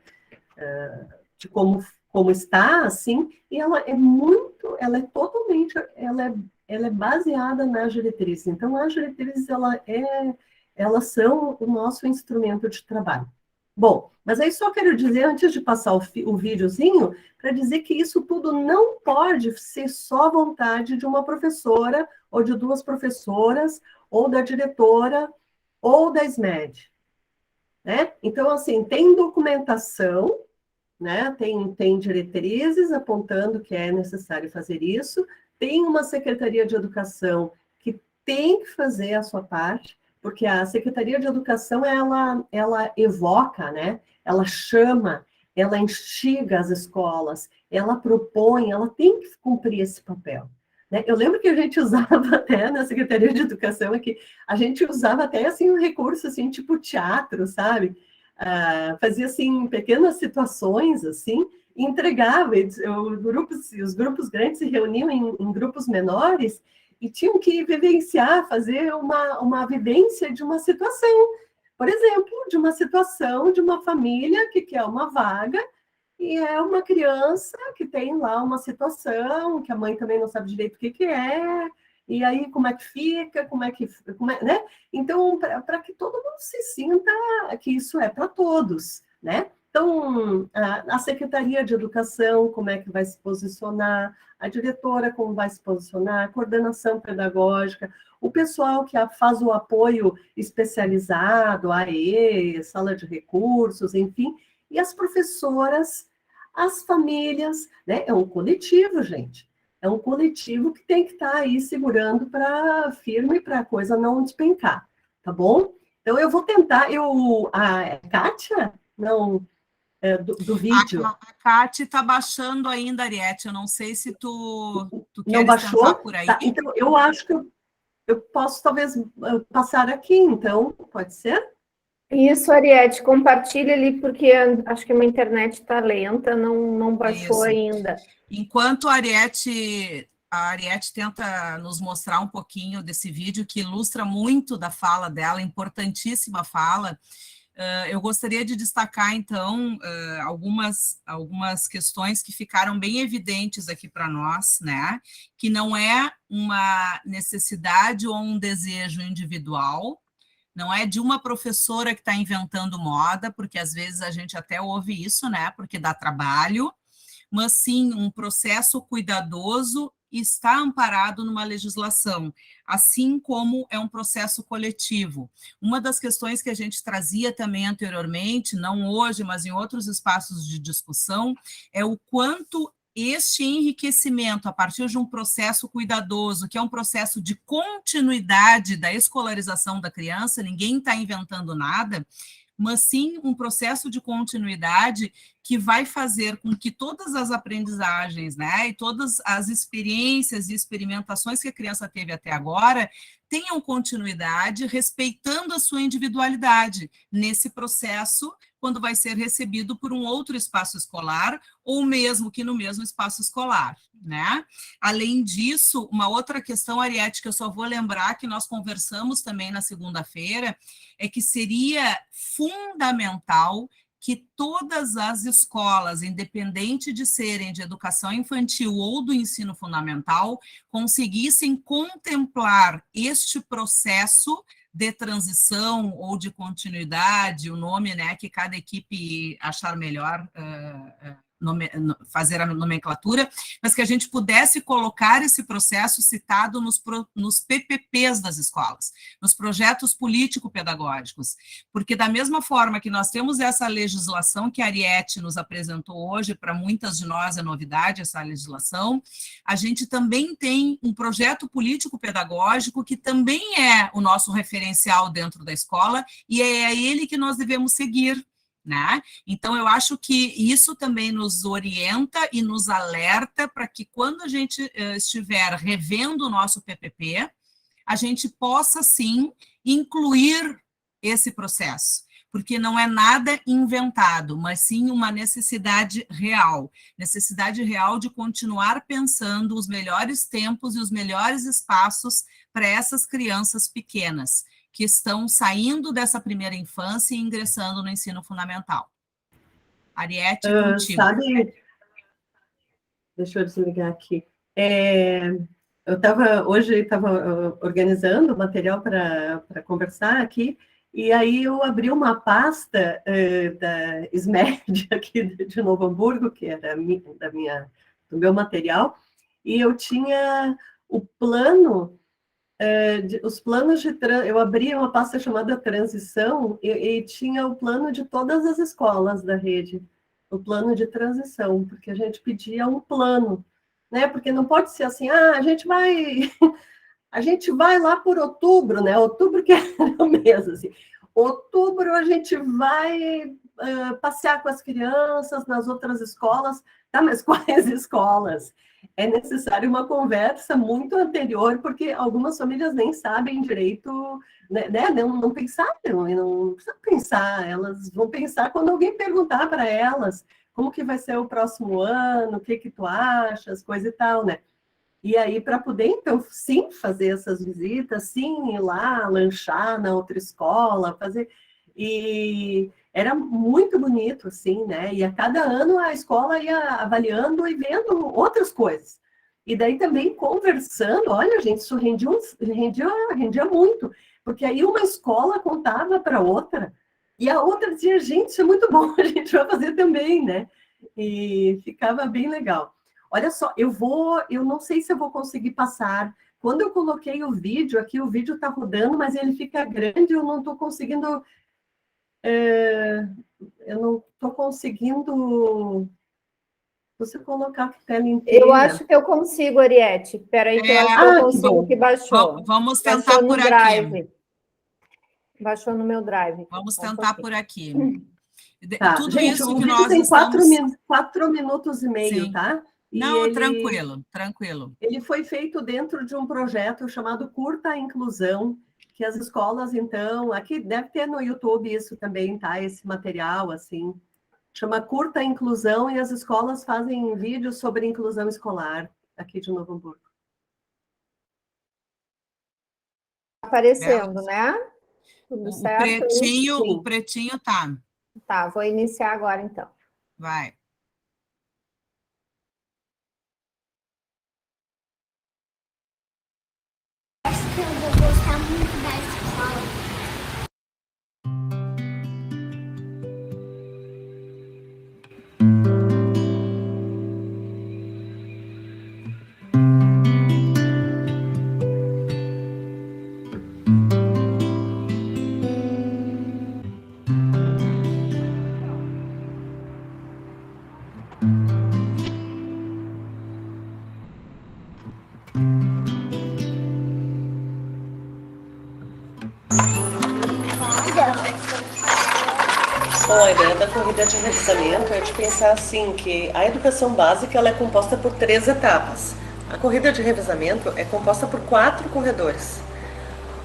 de como está, assim, e ela é totalmente, ela é baseada nas diretrizes. Então, as diretrizes, elas são o nosso instrumento de trabalho, Bom, mas aí só quero dizer, antes de passar o videozinho, para dizer que isso tudo não pode ser só vontade de uma professora, ou de duas professoras, ou da diretora, ou da SMED, né? Então, assim, tem documentação, né? Tem diretrizes apontando que é necessário fazer isso, tem uma Secretaria de Educação que tem que fazer a sua parte, porque a Secretaria de Educação, ela evoca, né? Ela chama, ela instiga as escolas, ela propõe, ela tem que cumprir esse papel. Né? Eu lembro que a gente usava até na Secretaria de Educação aqui, a gente usava até assim um recurso assim, tipo teatro, sabe? Fazia assim pequenas situações assim, e entregava. Os grupos grandes se reuniam em grupos menores e tinham que vivenciar, fazer uma vivência de uma situação. Por exemplo, de uma situação de uma família que quer uma vaga e é uma criança que tem lá uma situação que a mãe também não sabe direito o que é, e aí como é que fica, né? Então, para que todo mundo se sinta que isso é para todos, né? Então, a Secretaria de Educação, como é que vai se posicionar, a diretora, como vai se posicionar, a coordenação pedagógica, o pessoal que faz o apoio especializado, AE, sala de recursos, enfim, e as professoras, as famílias, né? É um coletivo, gente. É um coletivo que tem que estar aí segurando para firme para a coisa não despencar, tá bom? Então eu vou tentar, a Kátia, não, do vídeo. A Cate está baixando ainda, Ariete. Eu não sei se tu Não queres tentar baixou? por aí. Tá, então eu acho que eu posso talvez passar aqui, então, pode ser? Isso, Ariete, compartilha ali, porque acho que a minha internet está lenta, não baixou Isso. ainda. Enquanto a Ariete tenta nos mostrar um pouquinho desse vídeo que ilustra muito da fala dela, importantíssima fala, eu gostaria de destacar, então, algumas questões que ficaram bem evidentes aqui para nós, né? Que não é uma necessidade ou um desejo individual, não é de uma professora que está inventando moda, porque às vezes a gente até ouve isso, né? Porque dá trabalho, mas sim um processo cuidadoso está amparado numa legislação, assim como é um processo coletivo. Uma das questões que a gente trazia também anteriormente, não hoje, mas em outros espaços de discussão, é o quanto este enriquecimento a partir de um processo cuidadoso, que é um processo de continuidade da escolarização da criança, ninguém está inventando nada, mas sim um processo de continuidade que vai fazer com que todas as aprendizagens, né, e todas as experiências e experimentações que a criança teve até agora tenham continuidade, respeitando a sua individualidade nesse processo, quando vai ser recebido por um outro espaço escolar, ou mesmo que no mesmo espaço escolar, né? Além disso, uma outra questão, Ariete, que eu só vou lembrar que nós conversamos também na segunda-feira, é que seria fundamental que todas as escolas, independente de serem de educação infantil ou do ensino fundamental, conseguissem contemplar este processo de transição ou de continuidade, o nome, né, que cada equipe achar melhor fazer a nomenclatura, mas que a gente pudesse colocar esse processo citado nos PPPs das escolas, nos projetos político-pedagógicos, porque da mesma forma que nós temos essa legislação que a Ariete nos apresentou hoje, para muitas de nós é novidade essa legislação, a gente também tem um projeto político-pedagógico que também é o nosso referencial dentro da escola e é ele que nós devemos seguir, né? Então, eu acho que isso também nos orienta e nos alerta para que quando a gente estiver revendo o nosso PPP, a gente possa, sim, incluir esse processo, porque não é nada inventado, mas sim uma necessidade real de continuar pensando os melhores tempos e os melhores espaços para essas crianças pequenas, que estão saindo dessa primeira infância e ingressando no ensino fundamental. Ariete, contigo. Sabe, deixa eu desligar aqui. Hoje estava organizando material para conversar aqui, E aí eu abri uma pasta da SMED aqui de Novo Hamburgo, que era do meu material, e eu tinha o plano, os planos eu abria uma pasta chamada Transição e tinha o plano de todas as escolas da rede, o plano de transição, porque a gente pedia um plano, né? Porque não pode ser assim, a gente vai lá por outubro, né? Outubro que era o mês, assim. Outubro a gente vai passear com as crianças nas outras escolas. Tá, mas quais escolas? É necessário uma conversa muito anterior, porque algumas famílias nem sabem direito, né? Não pensaram, e não precisam pensar. Elas vão pensar quando alguém perguntar para elas como que vai ser o próximo ano, o que tu achas, coisa e tal, né? E aí, para poder, então, sim, fazer essas visitas, sim, ir lá, lanchar na outra escola, fazer... E era muito bonito, assim, né? E a cada ano a escola ia avaliando e vendo outras coisas. E daí também conversando, olha, gente, isso rendia muito. Porque aí uma escola contava para outra, e a outra dizia, gente, isso é muito bom, a gente vai fazer também, né? E ficava bem legal. Olha só, eu não sei se eu vou conseguir passar. Quando eu coloquei o vídeo aqui, o vídeo está rodando, mas ele fica grande, eu não estou conseguindo. Eu não estou conseguindo. Você colocar a tela inteira. Eu acho que eu consigo, Ariete. Espera aí que eu acho que eu consigo, que baixou. Vamos tentar baixou por no aqui. Drive. Baixou no meu Drive. Vamos tentar por aqui. Tá. Tudo gente, isso o que vídeo nós tem estamos... 4 minutos e meio, Sim. tá? E não, tranquilo. Ele foi feito dentro de um projeto chamado Curta a Inclusão, que as escolas, então, aqui deve ter no YouTube isso também, tá? Esse material, assim, chama Curta a Inclusão, e as escolas fazem vídeos sobre inclusão escolar aqui de Novo Hamburgo. Aparecendo, né? Tudo certo? O pretinho tá. Tá, vou iniciar agora, então. Vai. Acho que eu vou gostar muito da escola. Bom, a ideia da corrida de revezamento é de pensar assim, que a educação básica ela é composta por 3 etapas. A corrida de revezamento é composta por 4 corredores.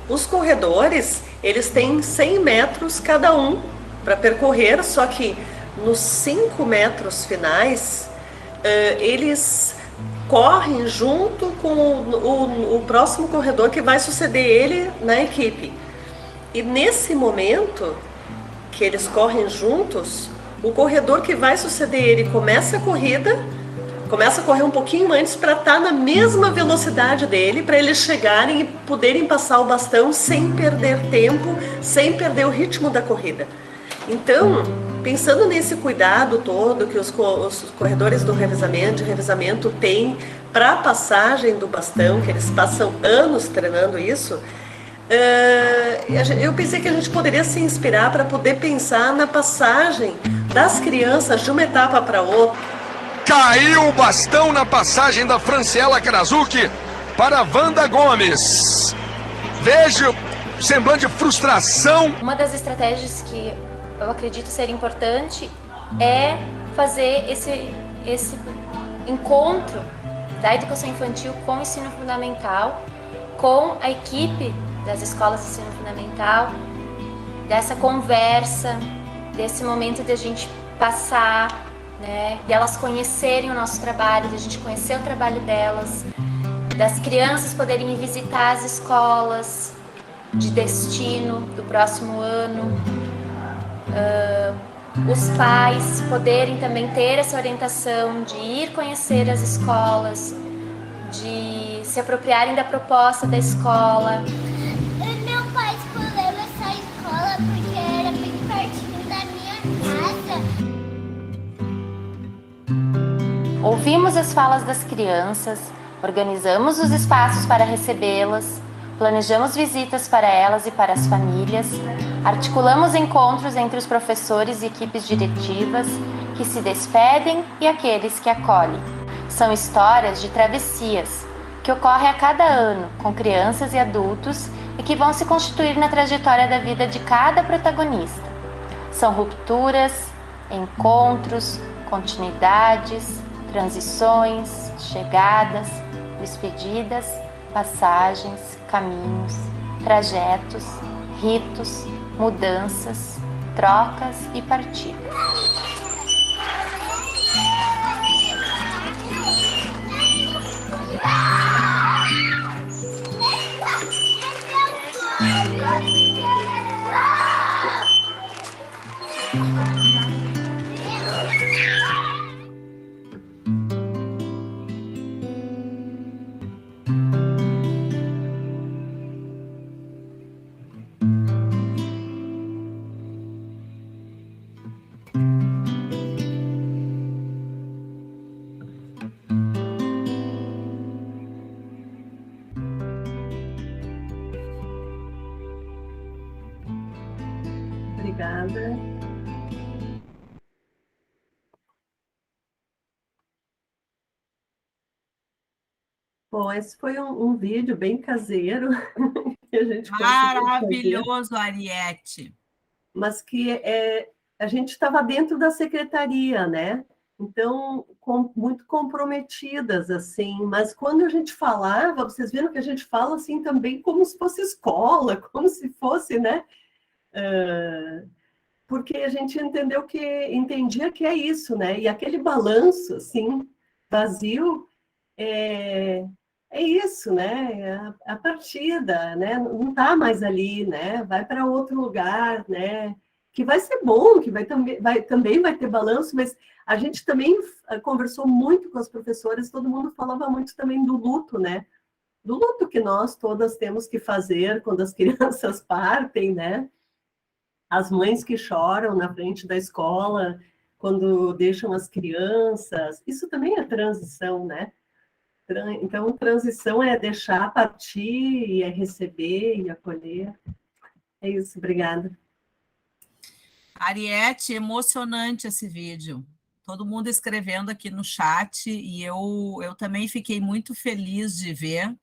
Os corredores, eles têm 100 metros cada um para percorrer, só que nos 5 metros finais, eles correm junto com o próximo corredor que vai suceder ele na equipe. E nesse momento que eles correm juntos, o corredor que vai suceder ele começa a corrida, começa a correr um pouquinho antes para estar na mesma velocidade dele, para eles chegarem e poderem passar o bastão sem perder tempo, sem perder o ritmo da corrida. Então, pensando nesse cuidado todo que os corredores do revezamento têm para a passagem do bastão, que eles passam anos treinando isso, eu pensei que a gente poderia se inspirar para poder pensar na passagem das crianças de uma etapa para outra. Caiu o bastão na passagem da Franciela Krasuki para Wanda Gomes. Vejo semblante de frustração. Uma das estratégias que eu acredito ser importante é fazer esse encontro da educação infantil com o ensino fundamental, com a equipe das escolas de ensino fundamental, dessa conversa, desse momento de a gente passar, né, de elas conhecerem o nosso trabalho, de a gente conhecer o trabalho delas, das crianças poderem visitar as escolas de destino do próximo ano, os pais poderem também ter essa orientação de ir conhecer as escolas, de se apropriarem da proposta da escola. Meu pai escolheu essa escola Ouvimos as falas das crianças, organizamos os espaços para recebê-las, planejamos visitas para elas e para as famílias, articulamos encontros entre os professores e equipes diretivas que se despedem e aqueles que acolhem. São histórias de travessias que ocorrem a cada ano com crianças e adultos e que vão se constituir na trajetória da vida de cada protagonista. São rupturas, encontros, continuidades, transições, chegadas, despedidas, passagens, caminhos, trajetos, ritos, mudanças, trocas e partidas. Obrigada. Bom, esse foi um vídeo bem caseiro que a gente conseguiu fazer, Maravilhoso, Ariete. mas que a gente estava dentro da secretaria, né? Então, muito comprometidas, assim, mas quando a gente falava, vocês viram que a gente fala assim também como se fosse escola, como se fosse, né? Porque a gente entendia que é isso, né? E aquele balanço, assim, vazio, é isso, né? A partida, né? Não está mais ali, né? Vai para outro lugar, né? Que vai ser bom, que também vai ter balanço, mas a gente também conversou muito com as professoras, todo mundo falava muito também do luto, né? Do luto que nós todas temos que fazer quando as crianças partem, né? As mães que choram na frente da escola quando deixam as crianças, isso também é transição, né? Então, transição é deixar partir, é receber e acolher. É isso, obrigada. Ariete, emocionante esse vídeo. Todo mundo escrevendo aqui no chat, e eu também fiquei muito feliz de ver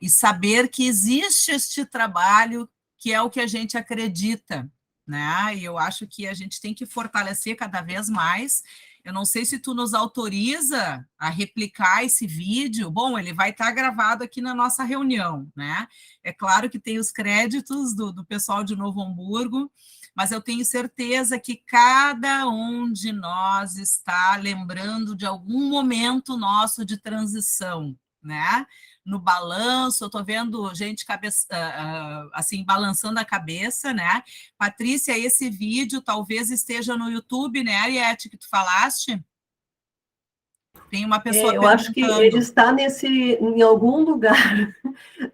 e saber que existe este trabalho, que é o que a gente acredita, né? E eu acho que a gente tem que fortalecer cada vez mais. Eu não sei se tu nos autoriza a replicar esse vídeo. Bom, ele vai estar gravado aqui na nossa reunião, né? É claro que tem os créditos do pessoal de Novo Hamburgo, mas eu tenho certeza que cada um de nós está lembrando de algum momento nosso de transição, né? No balanço, eu estou vendo gente assim, balançando a cabeça, né? Patrícia, esse vídeo talvez esteja no YouTube, né, Ariete, que tu falaste? Tem uma pessoa eu acho que ele está em algum lugar,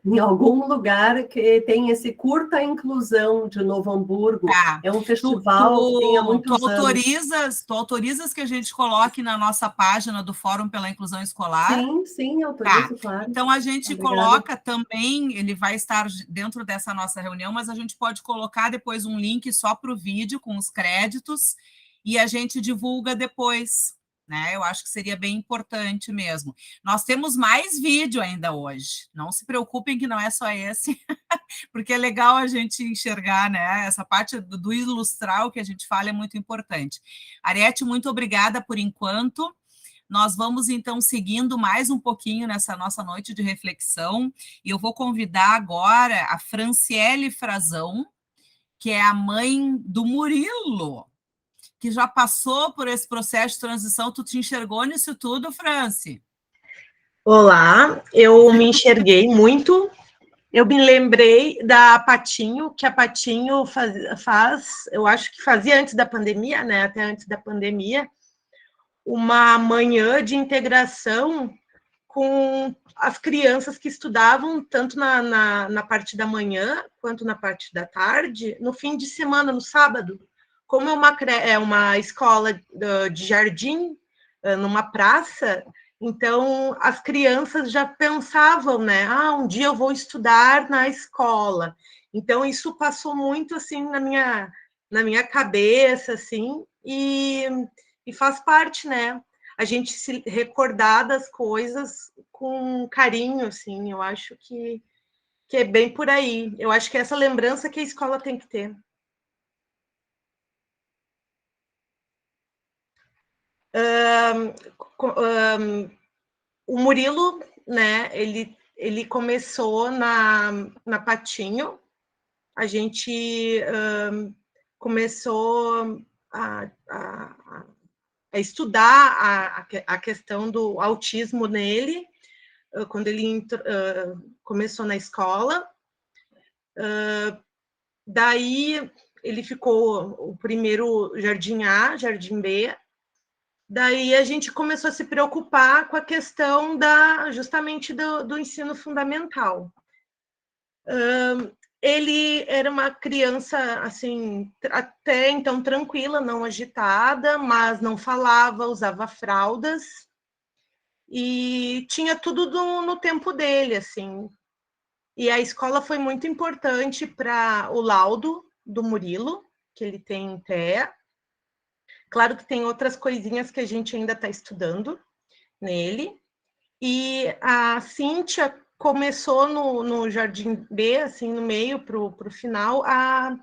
em algum lugar que tem esse curta inclusão de Novo Hamburgo. É um festival que tem há muitos anos. Tu autorizas que a gente coloque na nossa página do Fórum pela Inclusão Escolar? Sim, autorizo, claro. Então, a gente coloca também, ele vai estar dentro dessa nossa reunião, mas a gente pode colocar depois um link só para o vídeo, com os créditos, e a gente divulga depois, né? Eu acho que seria bem importante mesmo. Nós temos mais vídeo ainda hoje, não se preocupem que não é só esse, porque é legal a gente enxergar, né? Essa parte do ilustrar o que a gente fala é muito importante. Ariete, muito obrigada por enquanto. Nós vamos, então, seguindo mais um pouquinho nessa nossa noite de reflexão, e eu vou convidar agora a Franciele Frazão, que é a mãe do Murilo, que já passou por esse processo de transição. Tu te enxergou nisso tudo, Franci? Olá, eu me enxerguei muito. Eu me lembrei da Patinho, que a Patinho eu acho que fazia antes da pandemia, né? Até antes da pandemia, uma manhã de integração com as crianças que estudavam tanto na parte da manhã quanto na parte da tarde, no fim de semana, no sábado. Como é uma escola de jardim, numa praça, então as crianças já pensavam, né? Um dia eu vou estudar na escola. Então isso passou muito assim na minha cabeça, assim, e faz parte, né? A gente se recordar das coisas com carinho, assim, eu acho que é bem por aí. Eu acho que é essa lembrança que a escola tem que ter. O Murilo, né, ele começou na Patinho, a gente começou a estudar a questão do autismo nele, quando ele começou na escola. Daí ele ficou o primeiro Jardim A, Jardim B. Daí a gente começou a se preocupar com a questão justamente do ensino fundamental. Ele era uma criança, assim, até então tranquila, não agitada, mas não falava, usava fraldas, e tinha tudo no tempo dele, assim. E a escola foi muito importante para o laudo do Murilo, que ele tem TEA. Claro que tem outras coisinhas que a gente ainda está estudando nele. E a Cíntia começou no Jardim B, assim, no meio, para o final, a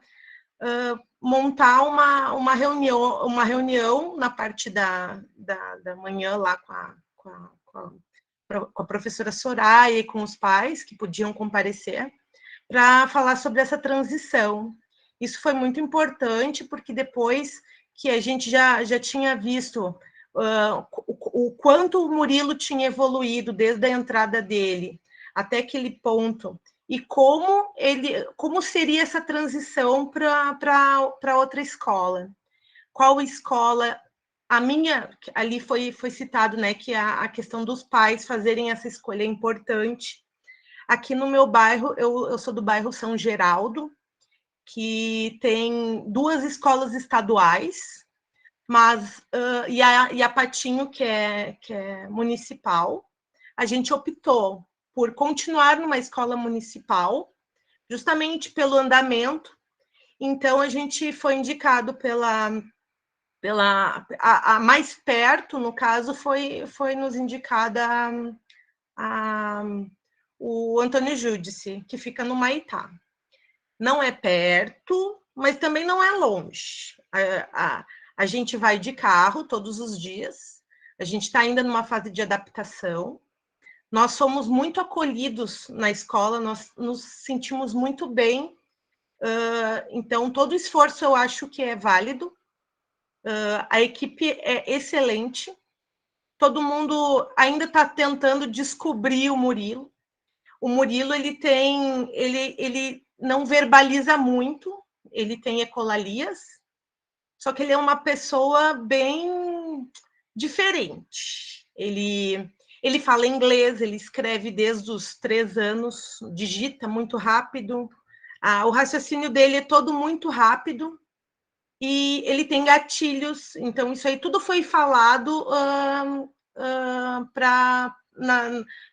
montar uma reunião na parte da manhã lá com a professora Soraya e com os pais que podiam comparecer, para falar sobre essa transição. Isso foi muito importante, porque depois que a gente já tinha visto o quanto o Murilo tinha evoluído desde a entrada dele até aquele ponto, e como seria essa transição para outra escola. Qual escola? A minha, ali foi citado, né, que a questão dos pais fazerem essa escolha é importante. Aqui no meu bairro, eu sou do bairro São Geraldo, que tem 2 escolas estaduais, mas e a Patinho, que é municipal. A gente optou por continuar numa escola municipal, justamente pelo andamento. Então a gente foi indicado a mais perto, no caso, foi nos indicada o Antônio Júdice, que fica no Maitá. Não é perto, mas também não é longe. A gente vai de carro todos os dias, a gente está ainda numa fase de adaptação. Nós somos muito acolhidos na escola, nós nos sentimos muito bem, então todo esforço eu acho que é válido. A equipe é excelente, todo mundo ainda está tentando descobrir o Murilo. O Murilo, ele não verbaliza muito, ele tem ecolalias, só que ele é uma pessoa bem diferente. Ele fala inglês, ele escreve desde os 3 anos, digita muito rápido, o raciocínio dele é todo muito rápido, e ele tem gatilhos, então isso aí tudo foi falado com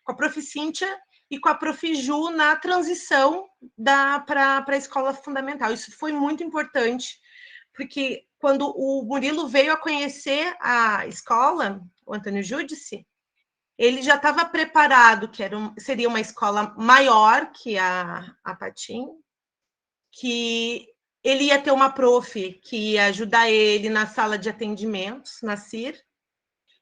a Prof. Cíntia e com a Prof. Ju na transição para a escola fundamental. Isso foi muito importante, porque quando o Murilo veio a conhecer a escola, o Antônio Júdice, ele já estava preparado, que seria uma escola maior que a Patinho, que ele ia ter uma prof que ia ajudar ele na sala de atendimentos, na CIR,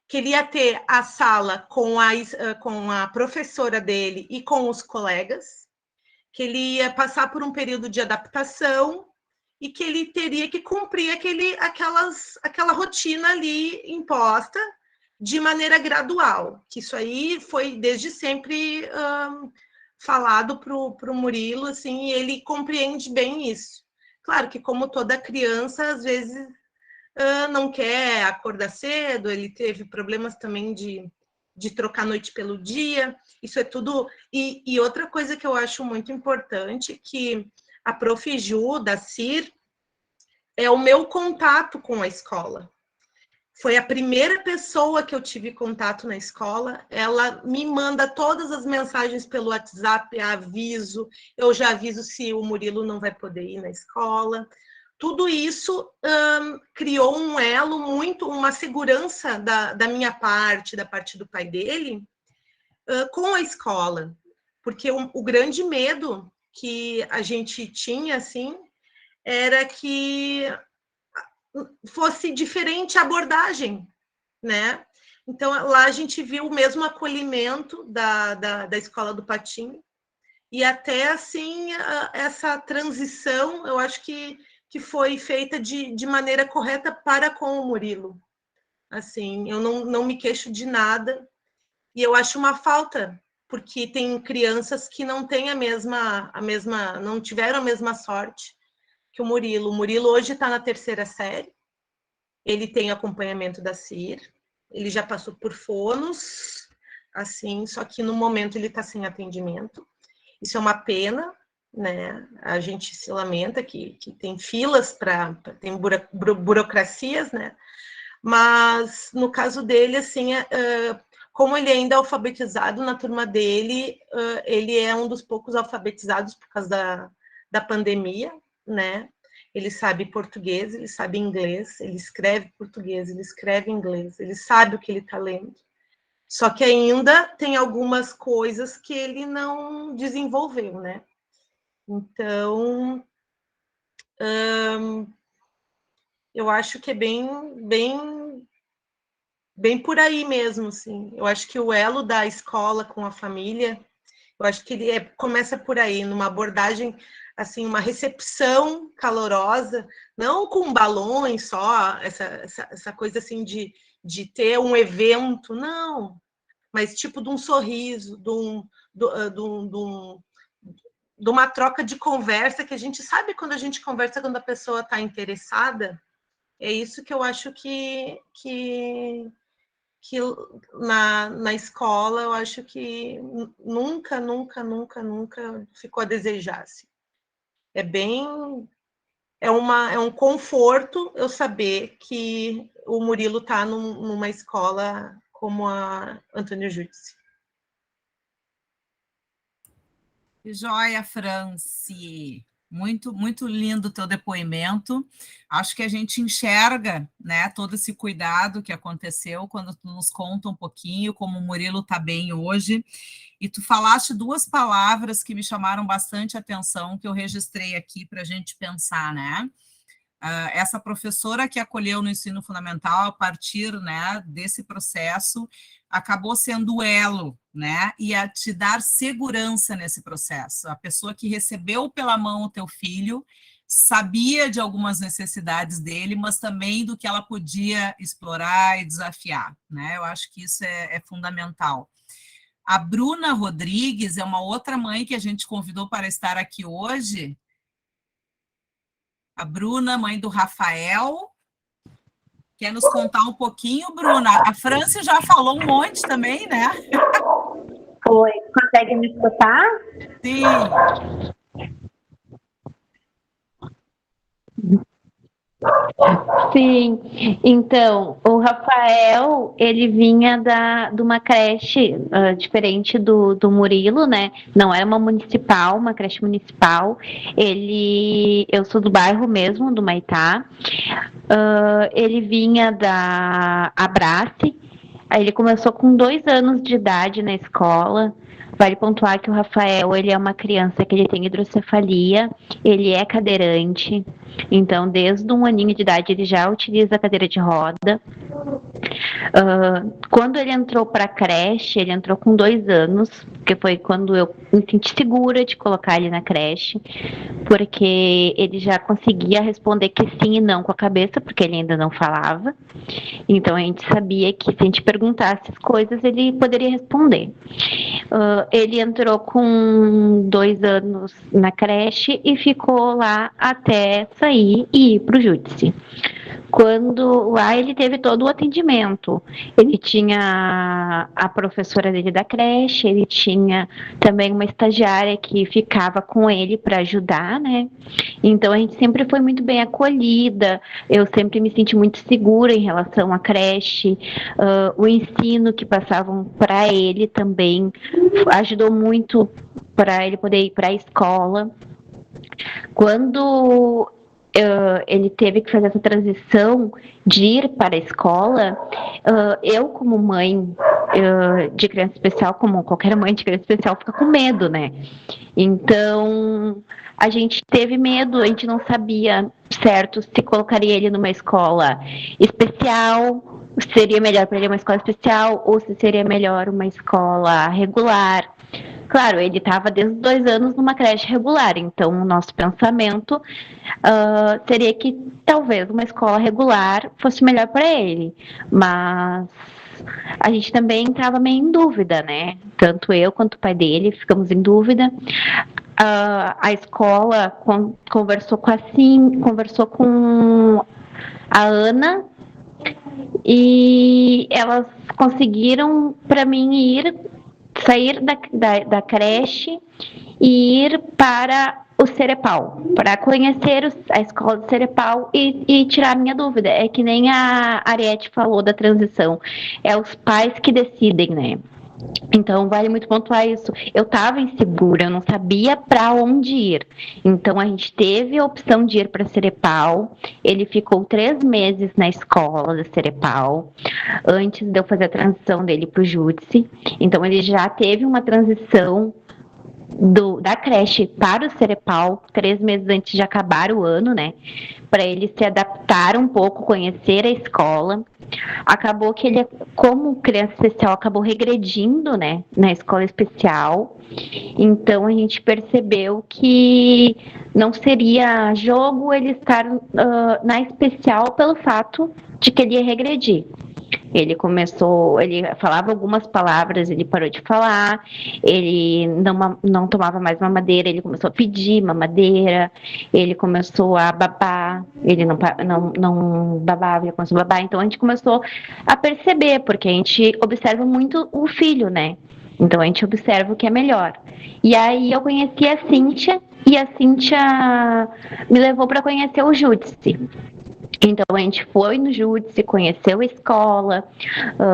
que ele ia ter a sala com a professora dele e com os colegas, que ele ia passar por um período de adaptação e que ele teria que cumprir aquela rotina ali imposta de maneira gradual, que isso aí foi desde sempre falado para o Murilo, assim, e ele compreende bem isso. Claro que, como toda criança, às vezes não quer acordar cedo, ele teve problemas também de trocar a noite pelo dia, isso é tudo... E outra coisa que eu acho muito importante, que a Prof. Ju, da CIR, é o meu contato com a escola. foi a primeira pessoa que eu tive contato na escola. Ela me manda todas as mensagens pelo WhatsApp, aviso, eu já aviso se o Murilo não vai poder ir na escola. Tudo isso criou um elo uma segurança da minha parte, da parte do pai dele, com a escola. Porque o grande medo que a gente tinha, assim, era que fosse diferente a abordagem, né? Então, lá a gente viu o mesmo acolhimento da Escola do Patinho, e até, assim, essa transição, eu acho que foi feita de maneira correta para com o Murilo. Assim, eu não me queixo de nada, e eu acho uma falta, porque tem crianças que não têm não tiveram a mesma sorte que o Murilo. O Murilo hoje está na 3ª série, ele tem acompanhamento da CIR, ele já passou por fonos, assim, só que no momento ele está sem atendimento. Isso é uma pena, né? A gente se lamenta que tem filas tem burocracias, né? Mas no caso dele, assim, como ele ainda é alfabetizado na turma dele, ele é um dos poucos alfabetizados por causa da pandemia, né? Ele sabe português, ele sabe inglês, ele escreve português, ele escreve inglês, ele sabe o que ele está lendo. Só que ainda tem algumas coisas que ele não desenvolveu, né? Então, eu acho que é bem por aí mesmo, assim. Eu acho que o elo da escola com a família, eu acho que ele começa por aí, numa abordagem, assim, uma recepção calorosa, não com balões só, essa coisa assim de ter um evento, não, mas tipo de um sorriso, de uma troca de conversa, que a gente sabe quando a gente conversa, quando a pessoa está interessada. É isso que eu acho que na escola, eu acho que nunca ficou a desejar. Assim. É um conforto eu saber que o Murilo está numa escola como a Antônio Júdice. Joia, Franci. Muito, muito lindo o teu depoimento. Acho que a gente enxerga, né, todo esse cuidado que aconteceu quando tu nos conta um pouquinho como o Murilo está bem hoje. E tu falaste 2 palavras que me chamaram bastante atenção, que eu registrei aqui para a gente pensar, né? Essa professora que acolheu no ensino fundamental, a partir, né, desse processo, acabou sendo o elo, né, e a te dar segurança nesse processo. A pessoa que recebeu pela mão o teu filho sabia de algumas necessidades dele, mas também do que ela podia explorar e desafiar, né? Eu acho que isso é fundamental. A Bruna Rodrigues é uma outra mãe que a gente convidou para estar aqui hoje. A Bruna, mãe do Rafael, quer nos contar um pouquinho, Bruna? A Franci já falou um monte também, né? Oi, consegue me escutar? Sim. Sim, então, o Rafael, ele vinha de uma creche diferente do Murilo, né? Não era uma creche municipal. Eu sou do bairro mesmo, do Maitá. Ele vinha da Abrace. Aí ele começou com 2 anos de idade na escola. Vale pontuar que o Rafael, ele é uma criança que ele tem hidrocefalia, ele é cadeirante, então desde 1 aninho de idade ele já utiliza a cadeira de roda. Quando ele entrou para a creche, ele entrou com 2 anos, que foi quando eu me senti segura de colocar ele na creche, porque ele já conseguia responder que sim e não com a cabeça, porque ele ainda não falava. Então a gente sabia que se a gente perguntasse as coisas, ele poderia responder. Ele entrou com 2 anos na creche e ficou lá até sair e ir para o Júdice. Quando lá ele teve todo o atendimento, ele tinha a professora dele da creche, ele tinha tinha também uma estagiária que ficava com ele para ajudar, né? Então a gente sempre foi muito bem acolhida, eu sempre me senti muito segura em relação à creche, o ensino que passavam para ele também ajudou muito para ele poder ir para a escola. Quando ele teve que fazer essa transição de ir para a escola, eu como mãe de criança especial, como qualquer mãe de criança especial, fica com medo, né? Então, a gente teve medo, a gente não sabia, certo, se colocaria ele numa escola especial, seria melhor para ele uma escola especial, ou se seria melhor uma escola regular. Claro, ele estava desde 2 anos numa creche regular, então o nosso pensamento seria que talvez uma escola regular fosse melhor para ele, mas a gente também estava meio em dúvida, né? Tanto eu quanto o pai dele ficamos em dúvida. A escola conversou com a Ana e elas conseguiram para mim sair da creche e ir para o Cerepau, para conhecer a escola do Cerepau e tirar a minha dúvida. É que nem a Ariete falou da transição, é os pais que decidem, né? Então, vale muito pontuar isso. Eu estava insegura, eu não sabia para onde ir. Então, a gente teve a opção de ir para Cerepau. Ele ficou 3 meses na escola da Cerepau, antes de eu fazer a transição dele para o Júdice. Então, ele já teve uma transição da creche para o Cerepau, 3 meses antes de acabar o ano, né? Para ele se adaptar um pouco, conhecer a escola. Acabou que ele, como criança especial, acabou regredindo, né, na escola especial. Então a gente percebeu que não seria jogo ele estar na especial pelo fato de que ele ia regredir. Ele falava algumas palavras, ele parou de falar, ele não tomava mais mamadeira, ele começou a pedir mamadeira, ele começou a babar, ele não babava, ele começou a babar. Então a gente começou a perceber, porque a gente observa muito o filho, né? Então a gente observa o que é melhor. E aí eu conheci a Cíntia, e a Cíntia me levou para conhecer o Júdice. Então, a gente foi no Júdice, conheceu a escola,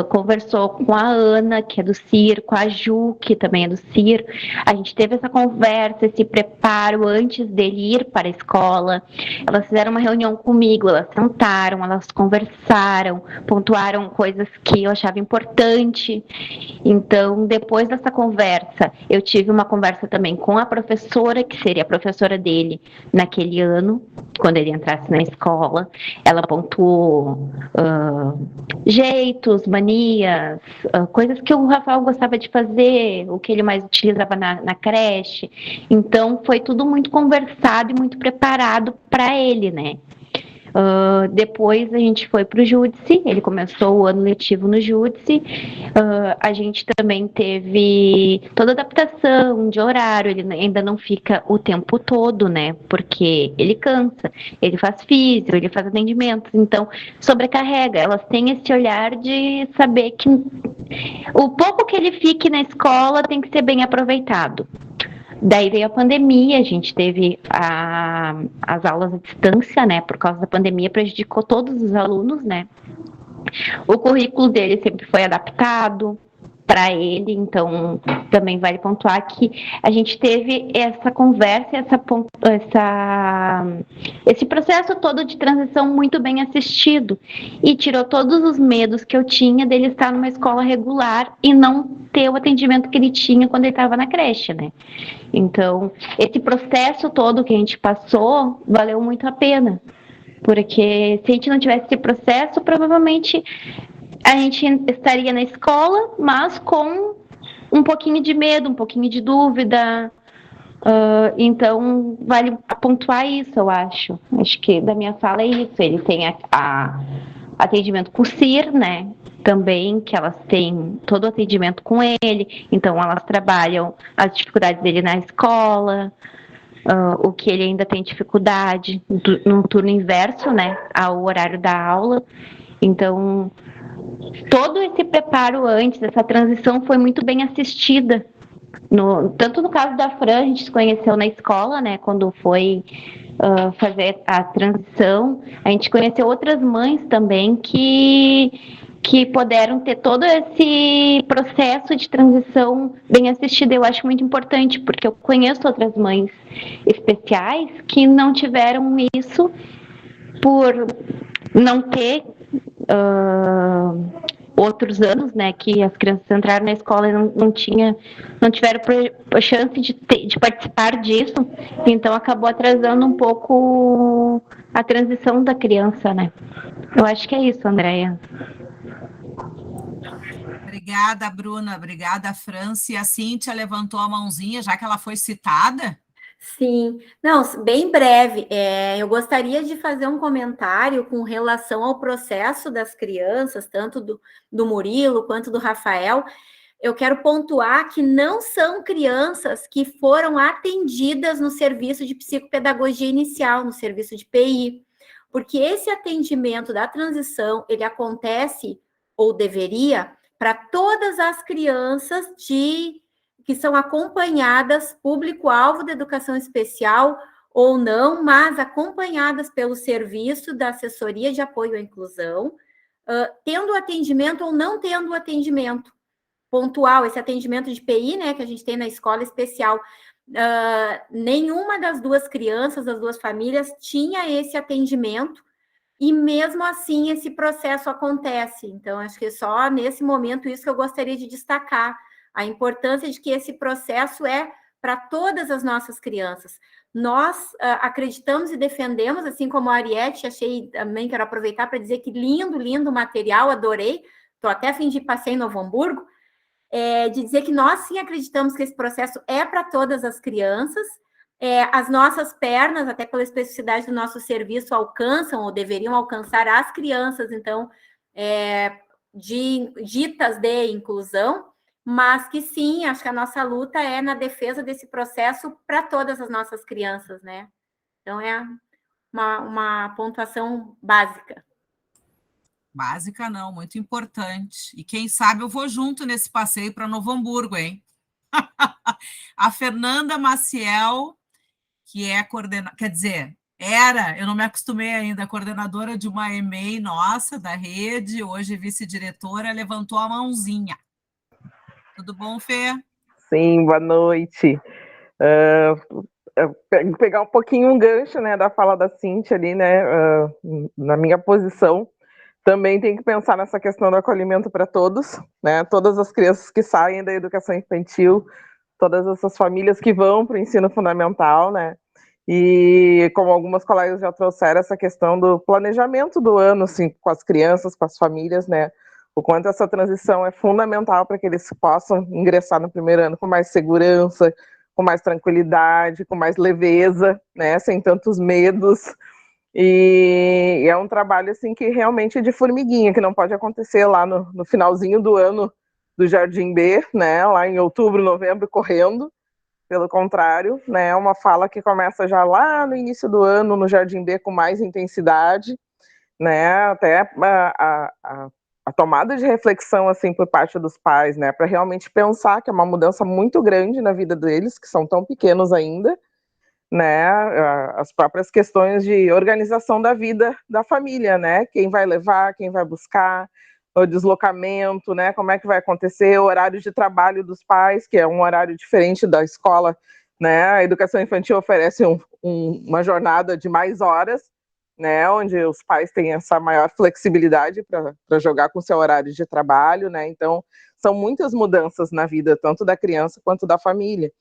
conversou com a Ana, que é do CIR, com a Ju, que também é do CIR. A gente teve essa conversa, esse preparo antes dele ir para a escola. Elas fizeram uma reunião comigo, elas sentaram, elas conversaram, pontuaram coisas que eu achava importante. Então, depois dessa conversa, eu tive uma conversa também com a professora, que seria a professora dele naquele ano, quando ele entrasse na escola. Ela pontuou jeitos, manias, coisas que o Rafael gostava de fazer, o que ele mais utilizava na creche. Então, foi tudo muito conversado e muito preparado para ele, né? Depois a gente foi para o Júdice, ele começou o ano letivo no Júdice. A gente também teve toda a adaptação de horário, ele ainda não fica o tempo todo, né? Porque ele cansa, ele faz físio, ele faz atendimentos, então sobrecarrega. Elas têm esse olhar de saber que o pouco que ele fique na escola tem que ser bem aproveitado. Daí veio a pandemia, a gente teve as aulas à distância, né? Por causa da pandemia, prejudicou todos os alunos, né? O currículo dele sempre foi adaptado para ele, então também vale pontuar que a gente teve essa conversa, esse processo todo de transição muito bem assistido e tirou todos os medos que eu tinha dele estar numa escola regular e não ter o atendimento que ele tinha quando ele estava na creche, né? Então, esse processo todo que a gente passou valeu muito a pena, porque se a gente não tivesse esse processo, provavelmente a gente estaria na escola, mas com um pouquinho de medo, um pouquinho de dúvida. Então, vale pontuar isso, eu acho. Acho que da minha fala é isso. Ele tem atendimento com o CIR, né? Também, que elas têm todo o atendimento com ele. Então, elas trabalham as dificuldades dele na escola, o que ele ainda tem dificuldade no turno inverso, né? Ao horário da aula. Então, todo esse preparo antes, essa transição foi muito bem assistida Tanto no caso da Fran, a gente se conheceu na escola, né, quando foi fazer a transição, a gente conheceu outras mães também que puderam ter todo esse processo de transição bem assistido. Eu acho muito importante, porque eu conheço outras mães especiais que não tiveram isso por não ter outros anos, né, que as crianças entraram na escola e não tiveram chance de participar disso, então acabou atrasando um pouco a transição da criança, né. Eu acho que é isso, Andréia. Obrigada, Bruna. Obrigada, Franci. E a Cíntia levantou a mãozinha, já que ela foi citada. Sim, não, bem breve. Eu gostaria de fazer um comentário com relação ao processo das crianças, tanto do Murilo quanto do Rafael. Eu quero pontuar que não são crianças que foram atendidas no serviço de psicopedagogia inicial, no serviço de PI, porque esse atendimento da transição, ele acontece, ou deveria, para todas as crianças que são acompanhadas, público-alvo da educação especial ou não, mas acompanhadas pelo serviço da assessoria de apoio à inclusão, tendo atendimento ou não tendo atendimento pontual, esse atendimento de PI, né, que a gente tem na escola especial. Nenhuma das duas crianças, das duas famílias, tinha esse atendimento, e mesmo assim esse processo acontece. Então, acho que só nesse momento isso que eu gostaria de destacar, a importância de que esse processo é para todas as nossas crianças. Nós acreditamos e defendemos, assim como a Ariete, achei também, quero aproveitar para dizer que lindo, lindo material, adorei, estou até a fim de passear em Novo Hamburgo, de dizer que nós sim acreditamos que esse processo é para todas as crianças, as nossas pernas, até pela especificidade do nosso serviço, alcançam ou deveriam alcançar as crianças, então, ditas de inclusão, mas que sim, acho que a nossa luta é na defesa desse processo para todas as nossas crianças, né? Então, é uma pontuação básica. Básica não, muito importante. E quem sabe eu vou junto nesse passeio para Novo Hamburgo, hein? A Fernanda Maciel, que é coordenadora, quer dizer, eu não me acostumei ainda, coordenadora de uma EMEI nossa, da rede, hoje vice-diretora, levantou a mãozinha. Tudo bom, Fê? Sim, boa noite. Pegar um pouquinho um gancho, né, da fala da Cíntia ali, né, na minha posição, também tem que pensar nessa questão do acolhimento para todos, né, todas as crianças que saem da educação infantil, todas essas famílias que vão para o ensino fundamental, né, e como algumas colegas já trouxeram, essa questão do planejamento do ano, assim, com as crianças, com as famílias, né, o quanto essa transição é fundamental para que eles possam ingressar no primeiro ano com mais segurança, com mais tranquilidade, com mais leveza, né, sem tantos medos, e é um trabalho, assim, que realmente é de formiguinha, que não pode acontecer lá no finalzinho do ano do Jardim B, né, lá em outubro, novembro, correndo, pelo contrário, né, é uma fala que começa já lá no início do ano, no Jardim B, com mais intensidade, né, até a tomada de reflexão, assim, por parte dos pais, né, para realmente pensar que é uma mudança muito grande na vida deles, que são tão pequenos ainda, né, as próprias questões de organização da vida da família, né, quem vai levar, quem vai buscar, o deslocamento, né, como é que vai acontecer, o horário de trabalho dos pais, que é um horário diferente da escola, né, a educação infantil oferece uma jornada de mais horas, né, onde os pais têm essa maior flexibilidade para jogar com o seu horário de trabalho, né, então são muitas mudanças na vida, tanto da criança quanto da família.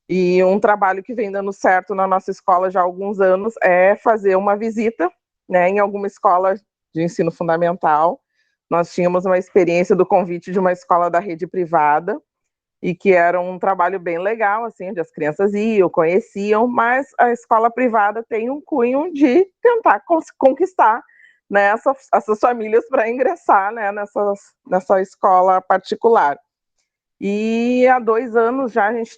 E um trabalho que vem dando certo na nossa escola já há alguns anos é fazer uma visita, né, em alguma escola de ensino fundamental. Nós tínhamos uma experiência do convite de uma escola da rede privada, e que era um trabalho bem legal, assim, onde as crianças iam, conheciam, mas a escola privada tem um cunho de tentar conquistar, né, essas famílias para ingressar, né, nessa escola particular. E há 2 anos já a gente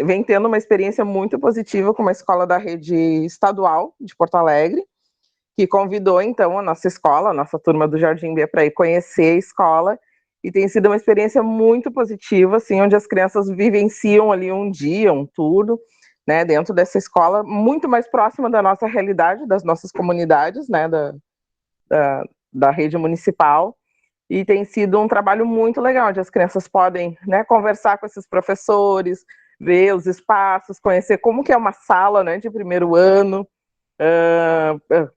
vem tendo uma experiência muito positiva com uma escola da rede estadual de Porto Alegre, que convidou, então, a nossa escola, a nossa turma do Jardim B, para ir conhecer a escola, e tem sido uma experiência muito positiva, assim, onde as crianças vivenciam ali um dia, um turno, né, dentro dessa escola, muito mais próxima da nossa realidade, das nossas comunidades, né, da rede municipal, e tem sido um trabalho muito legal, onde as crianças podem, né, conversar com esses professores, ver os espaços, conhecer como que é uma sala, né, de primeiro ano,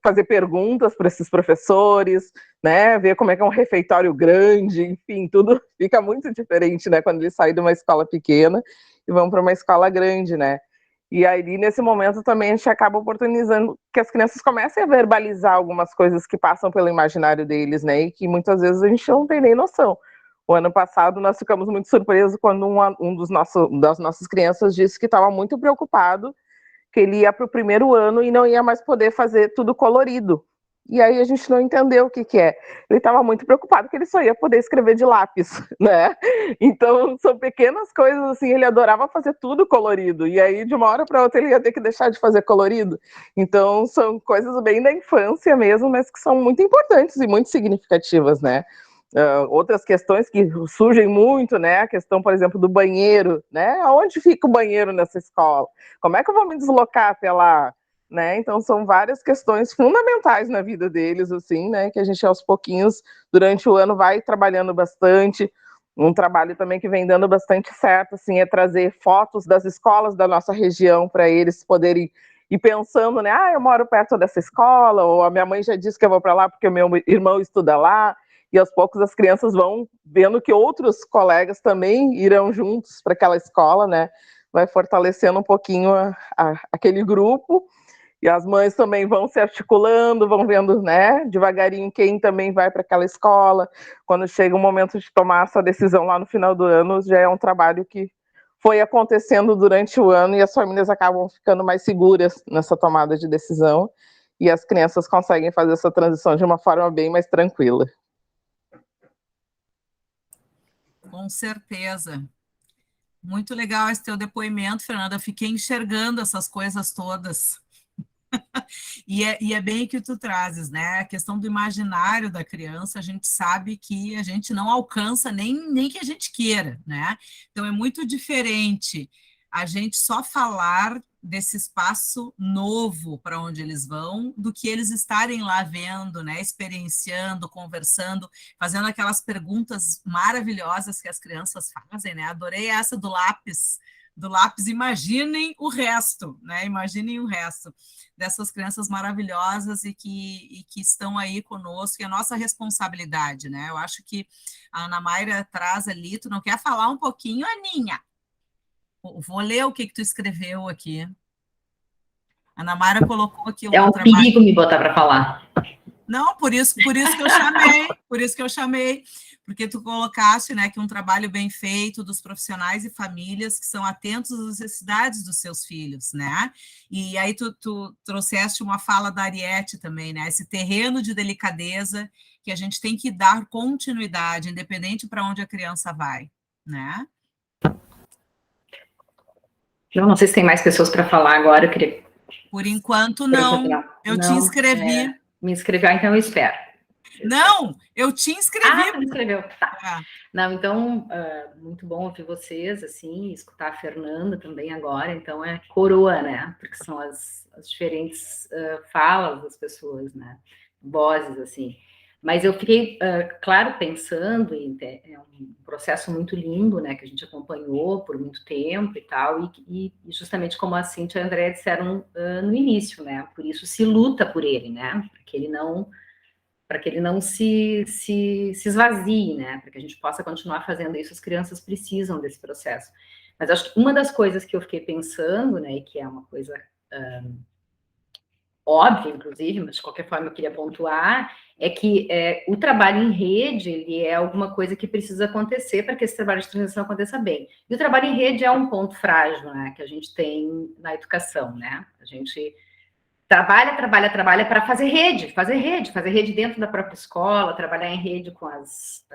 fazer perguntas para esses professores, né, ver como é que é um refeitório grande, enfim, tudo fica muito diferente, né, quando eles saem de uma escola pequena e vão para uma escola grande, né. E aí, nesse momento, também a gente acaba oportunizando que as crianças comecem a verbalizar algumas coisas que passam pelo imaginário deles, né, e que muitas vezes a gente não tem nem noção. O ano passado, nós ficamos muito surpresos quando das nossas crianças disse que estava muito preocupado, que ele ia para o primeiro ano e não ia mais poder fazer tudo colorido. E aí a gente não entendeu o que é. Ele estava muito preocupado que ele só ia poder escrever de lápis, né? Então, são pequenas coisas, assim, ele adorava fazer tudo colorido, e aí de uma hora para outra ele ia ter que deixar de fazer colorido. Então, são coisas bem da infância mesmo, mas que são muito importantes e muito significativas, né? Outras questões que surgem muito, né? A questão, por exemplo, do banheiro, né? Aonde fica o banheiro nessa escola? Como é que eu vou me deslocar até lá? Né? Então, são várias questões fundamentais na vida deles, assim, né? Que a gente, aos pouquinhos, durante o ano, vai trabalhando bastante. Um trabalho também que vem dando bastante certo, assim, é trazer fotos das escolas da nossa região para eles poderem ir pensando, né? Ah, eu moro perto dessa escola, ou a minha mãe já disse que eu vou para lá porque o meu irmão estuda lá. E aos poucos as crianças vão vendo que outros colegas também irão juntos para aquela escola, né? Vai fortalecendo um pouquinho aquele grupo. E as mães também vão se articulando, vão vendo, né, devagarinho quem também vai para aquela escola. Quando chega o momento de tomar essa decisão lá no final do ano, já é um trabalho que foi acontecendo durante o ano e as famílias acabam ficando mais seguras nessa tomada de decisão e as crianças conseguem fazer essa transição de uma forma bem mais tranquila. Com certeza. Muito legal esse teu depoimento, Fernanda. Eu fiquei enxergando essas coisas todas. E é bem o que tu trazes, né? A questão do imaginário da criança, a gente sabe que a gente não alcança nem que a gente queira, né? Então, é muito diferente a gente só falar desse espaço novo para onde eles vão, do que eles estarem lá vendo, né? Experienciando, conversando, fazendo aquelas perguntas maravilhosas que as crianças fazem, né? Adorei essa do lápis, imaginem o resto, né? Imaginem o resto dessas crianças maravilhosas e que estão aí conosco, e a nossa responsabilidade, né? Eu acho que a Ana Mayra traz ali, tu não quer falar um pouquinho, Aninha? Vou ler o que tu escreveu aqui. A Ana Mayra colocou aqui é um trabalho. Perigo me botar para falar. Não, por isso que eu chamei, porque tu colocaste, né, que um trabalho bem feito dos profissionais e famílias que são atentos às necessidades dos seus filhos, né? E aí tu trouxeste uma fala da Ariete também, né? Esse terreno de delicadeza que a gente tem que dar continuidade, independente para onde a criança vai, né? Eu não sei se tem mais pessoas para falar agora, eu queria... Por enquanto, não. Eu te inscrevi. Me inscreveu, então eu espero. Não, eu te inscrevi. Ah, você me inscreveu, tá. Não, então, muito bom ouvir vocês, assim, escutar a Fernanda também agora, então é coroa, né? Porque são as diferentes falas das pessoas, né? Vozes, assim. Mas eu fiquei, claro, pensando em é um processo muito lindo, né, que a gente acompanhou por muito tempo e tal, e justamente como a Cíntia e a Andréa disseram no início, né, por isso se luta por ele, né, para que ele não se esvazie, né, para que a gente possa continuar fazendo isso, as crianças precisam desse processo. Mas acho que uma das coisas que eu fiquei pensando, né, e que é uma coisa óbvia, inclusive, mas de qualquer forma eu queria pontuar, é que o trabalho em rede, ele é alguma coisa que precisa acontecer para que esse trabalho de transição aconteça bem. E o trabalho em rede é um ponto frágil, né, que a gente tem na educação, né? A gente trabalha para fazer rede dentro da própria escola, trabalhar em rede com as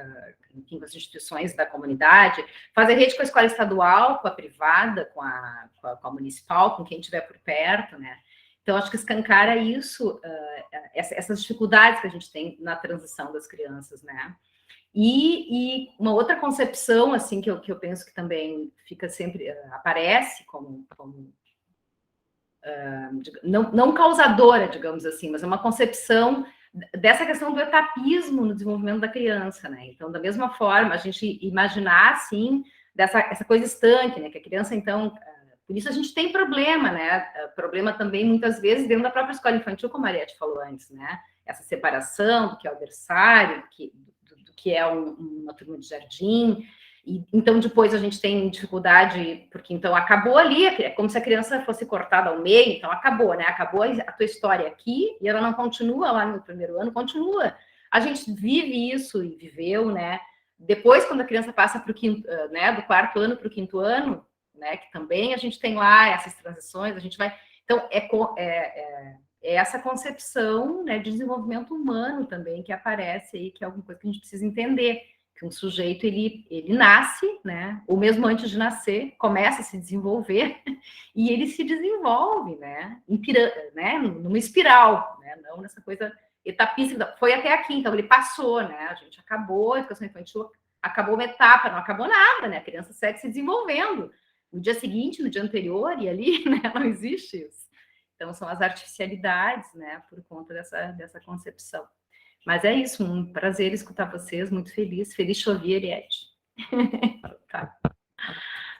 instituições da comunidade, fazer rede com a escola estadual, com a privada, com a municipal, com quem estiver por perto, né? Então, acho que escancara isso, essas dificuldades que a gente tem na transição das crianças, né? E uma outra concepção, assim, que eu penso que também fica sempre, aparece como não causadora, digamos assim, mas é uma concepção dessa questão do etapismo no desenvolvimento da criança, né? Então, da mesma forma, a gente imaginar, assim, essa coisa estanque, né? Que a criança, então, por isso a gente tem problema, né? Problema também, muitas vezes, dentro da própria escola infantil, como a Mariette falou antes, né? Essa separação do que é o berçário, do que é uma turma de jardim. E, então, depois a gente tem dificuldade, porque então acabou ali, é como se a criança fosse cortada ao meio, então acabou, né? Acabou a tua história aqui e ela não continua lá no primeiro ano, continua. A gente vive isso e viveu, né? Depois, quando a criança passa para o quinto, né? Do quarto ano para o quinto ano, né? Que também a gente tem lá essas transições, a gente vai. Então, é essa concepção, né, de desenvolvimento humano também que aparece aí, que é alguma coisa que a gente precisa entender. Que um sujeito, ele nasce, né, ou mesmo antes de nascer, começa a se desenvolver, e ele se desenvolve, né, numa espiral, né, não nessa coisa etapista, foi até aqui, então ele passou, né, a gente acabou, a educação infantil acabou uma etapa, não acabou nada, né, a criança segue se desenvolvendo, no dia seguinte, no dia anterior, e ali, né, não existe isso. Então, são as artificialidades, né, por conta dessa concepção. Mas é isso, um prazer escutar vocês, muito feliz. Feliz chover, Ariete. Tá.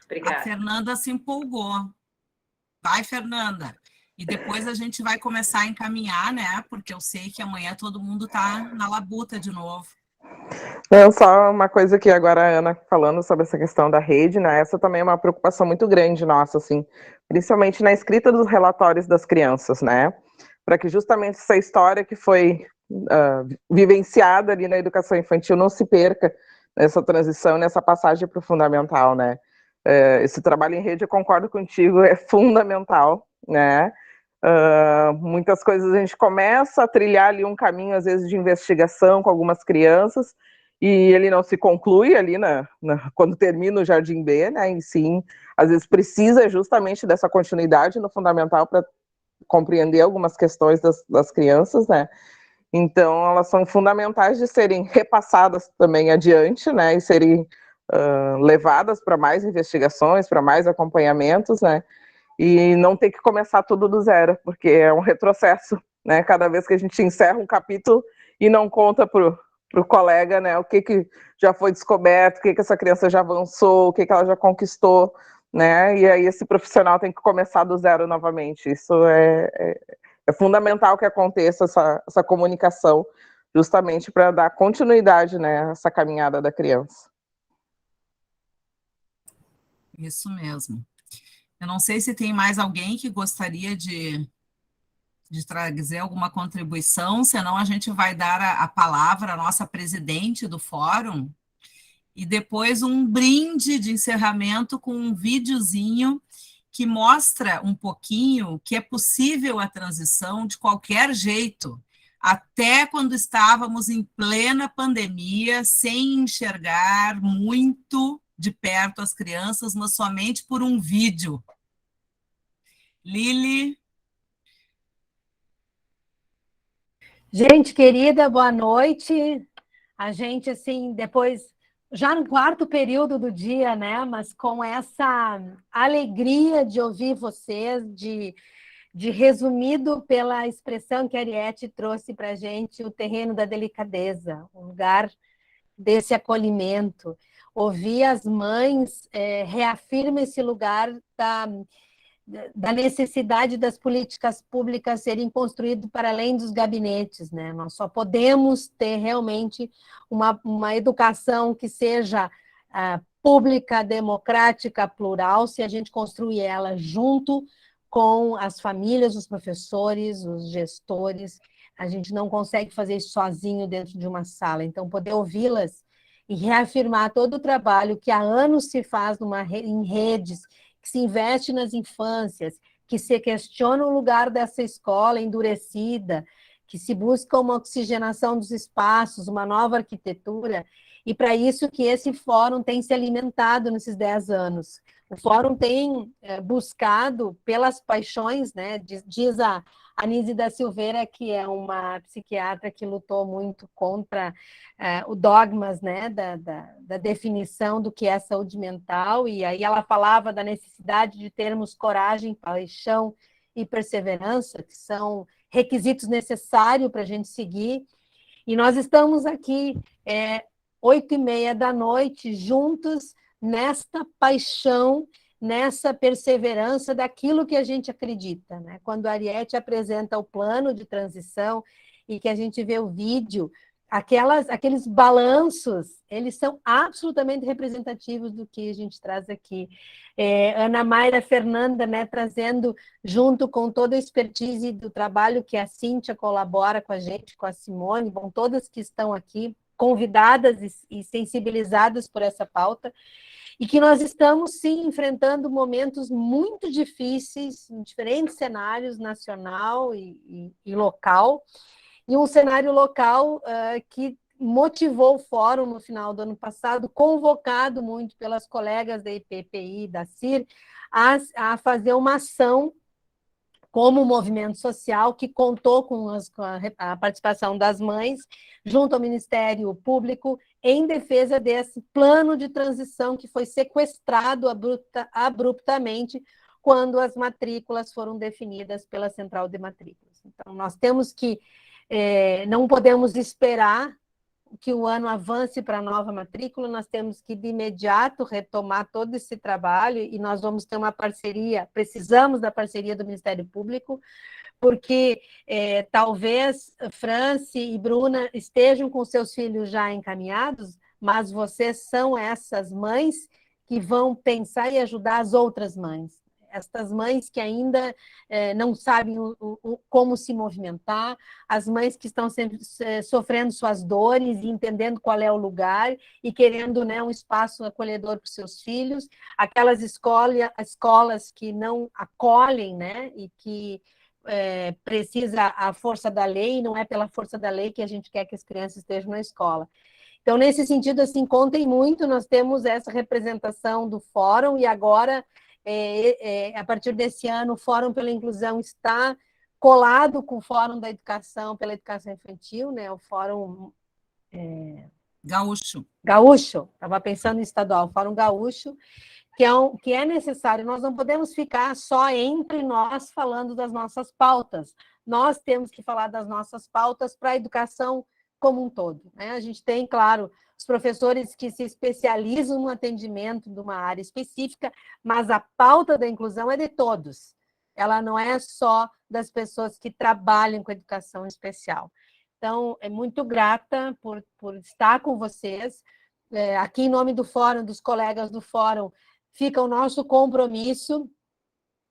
Obrigada. A Fernanda se empolgou. Vai, Fernanda. E depois a gente vai começar a encaminhar, né? Porque eu sei que amanhã todo mundo está na labuta de novo. Não, só uma coisa que agora a Ana falando sobre essa questão da rede, né? Essa também é uma preocupação muito grande nossa, assim, principalmente na escrita dos relatórios das crianças, né? Para que justamente essa história que foi vivenciada ali na educação infantil não se perca nessa transição, nessa passagem para o fundamental, né? Esse trabalho em rede, eu concordo contigo, é fundamental, né? Muitas coisas a gente começa a trilhar ali um caminho, às vezes, de investigação com algumas crianças, e ele não se conclui ali quando termina o Jardim B, né? E sim, às vezes precisa justamente dessa continuidade no fundamental para compreender algumas questões das crianças, né? Então, elas são fundamentais de serem repassadas também adiante, né, e serem levadas para mais investigações, para mais acompanhamentos, né, e não ter que começar tudo do zero, porque é um retrocesso, né, cada vez que a gente encerra um capítulo e não conta para o colega, né, o que já foi descoberto, o que essa criança já avançou, o que ela já conquistou, né, e aí esse profissional tem que começar do zero novamente. Isso é fundamental que aconteça essa comunicação, justamente para dar continuidade, né, a essa caminhada da criança. Isso mesmo. Eu não sei se tem mais alguém que gostaria de trazer alguma contribuição, senão a gente vai dar a palavra à nossa presidente do fórum, e depois um brinde de encerramento com um videozinho que mostra um pouquinho que é possível a transição de qualquer jeito, até quando estávamos em plena pandemia, sem enxergar muito de perto as crianças, mas somente por um vídeo. Lili? Gente querida, boa noite. A gente, assim, depois... já no quarto período do dia, né? Mas com essa alegria de ouvir vocês, de resumido pela expressão que a Ariete trouxe para a gente, o terreno da delicadeza, o lugar desse acolhimento. Ouvir as mães reafirma esse lugar da necessidade das políticas públicas serem construídas para além dos gabinetes, né? Nós só podemos ter realmente uma educação que seja pública, democrática, plural, se a gente construir ela junto com as famílias, os professores, os gestores. A gente não consegue fazer isso sozinho dentro de uma sala. Então, poder ouvi-las e reafirmar todo o trabalho que há anos se faz em redes, que se investe nas infâncias, que se questiona o lugar dessa escola endurecida, que se busca uma oxigenação dos espaços, uma nova arquitetura, e para isso que esse fórum tem se alimentado nesses 10 anos. O fórum tem buscado pelas paixões, né, diz a A Nise da Silveira, que é uma psiquiatra que lutou muito contra o dogmas, né, da definição do que é saúde mental, e aí ela falava da necessidade de termos coragem, paixão e perseverança, que são requisitos necessários para a gente seguir. E nós estamos aqui 8h30 da noite, juntos, nesta paixão, nessa perseverança daquilo que a gente acredita, né? Quando a Ariete apresenta o plano de transição e que a gente vê o vídeo, aqueles balanços, eles são absolutamente representativos do que a gente traz aqui. Ana Mayra Fernanda, né, trazendo, junto com toda a expertise do trabalho que a Cíntia colabora com a gente, com a Simone, bom, todas que estão aqui, convidadas e sensibilizadas por essa pauta, e que nós estamos, sim, enfrentando momentos muito difíceis, em diferentes cenários, nacional e local, e um cenário local que motivou o fórum no final do ano passado, convocado muito pelas colegas da IPPI e da CIR, a fazer uma ação como movimento social, que contou com a participação das mães, junto ao Ministério Público, em defesa desse plano de transição que foi sequestrado abruptamente quando as matrículas foram definidas pela Central de Matrículas. Então, nós temos que, não podemos esperar que o ano avance para a nova matrícula, nós temos que, de imediato, retomar todo esse trabalho, e nós vamos ter uma parceria, precisamos da parceria do Ministério Público, porque talvez Franci e Bruna estejam com seus filhos já encaminhados, mas vocês são essas mães que vão pensar e ajudar as outras mães. Estas mães que ainda não sabem como se movimentar, as mães que estão sempre sofrendo suas dores e entendendo qual é o lugar e querendo, né, um espaço acolhedor para os seus filhos, aquelas escolas que não acolhem, né, e que precisa a força da lei, e não é pela força da lei que a gente quer que as crianças estejam na escola. Então, nesse sentido, assim, contem muito, nós temos essa representação do fórum, e agora, a partir desse ano, o Fórum pela Inclusão está colado com o Fórum da Educação pela Educação Infantil, né, o Fórum... Gaúcho. Gaúcho, estava pensando em estadual, o Fórum Gaúcho, que é necessário. Nós não podemos ficar só entre nós falando das nossas pautas. Nós temos que falar das nossas pautas para a educação como um todo, né? A gente tem, claro, os professores que se especializam no atendimento de uma área específica, mas a pauta da inclusão é de todos. Ela não é só das pessoas que trabalham com educação especial. Então, é muito grata por estar com vocês. Aqui, em nome do Fórum, dos colegas do Fórum, fica o nosso compromisso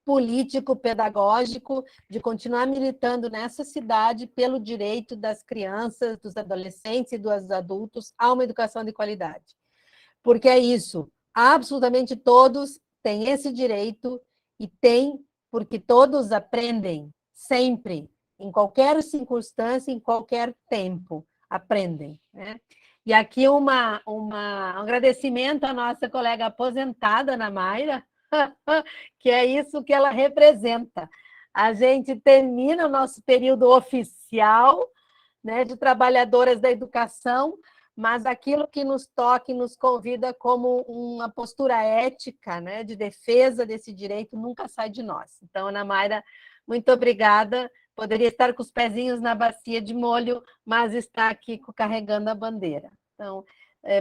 político, pedagógico, de continuar militando nessa cidade pelo direito das crianças, dos adolescentes e dos adultos a uma educação de qualidade. Porque é isso, absolutamente todos têm esse direito, e têm porque todos aprendem sempre, em qualquer circunstância, em qualquer tempo, aprendem, né? E aqui um agradecimento à nossa colega aposentada, Ana Mayra, que é isso que ela representa. A gente termina o nosso período oficial, né, de trabalhadoras da educação, mas aquilo que nos toca e nos convida como uma postura ética, né, de defesa desse direito, nunca sai de nós. Então, Ana Mayra, muito obrigada. Poderia estar com os pezinhos na bacia de molho, mas está aqui carregando a bandeira. Então,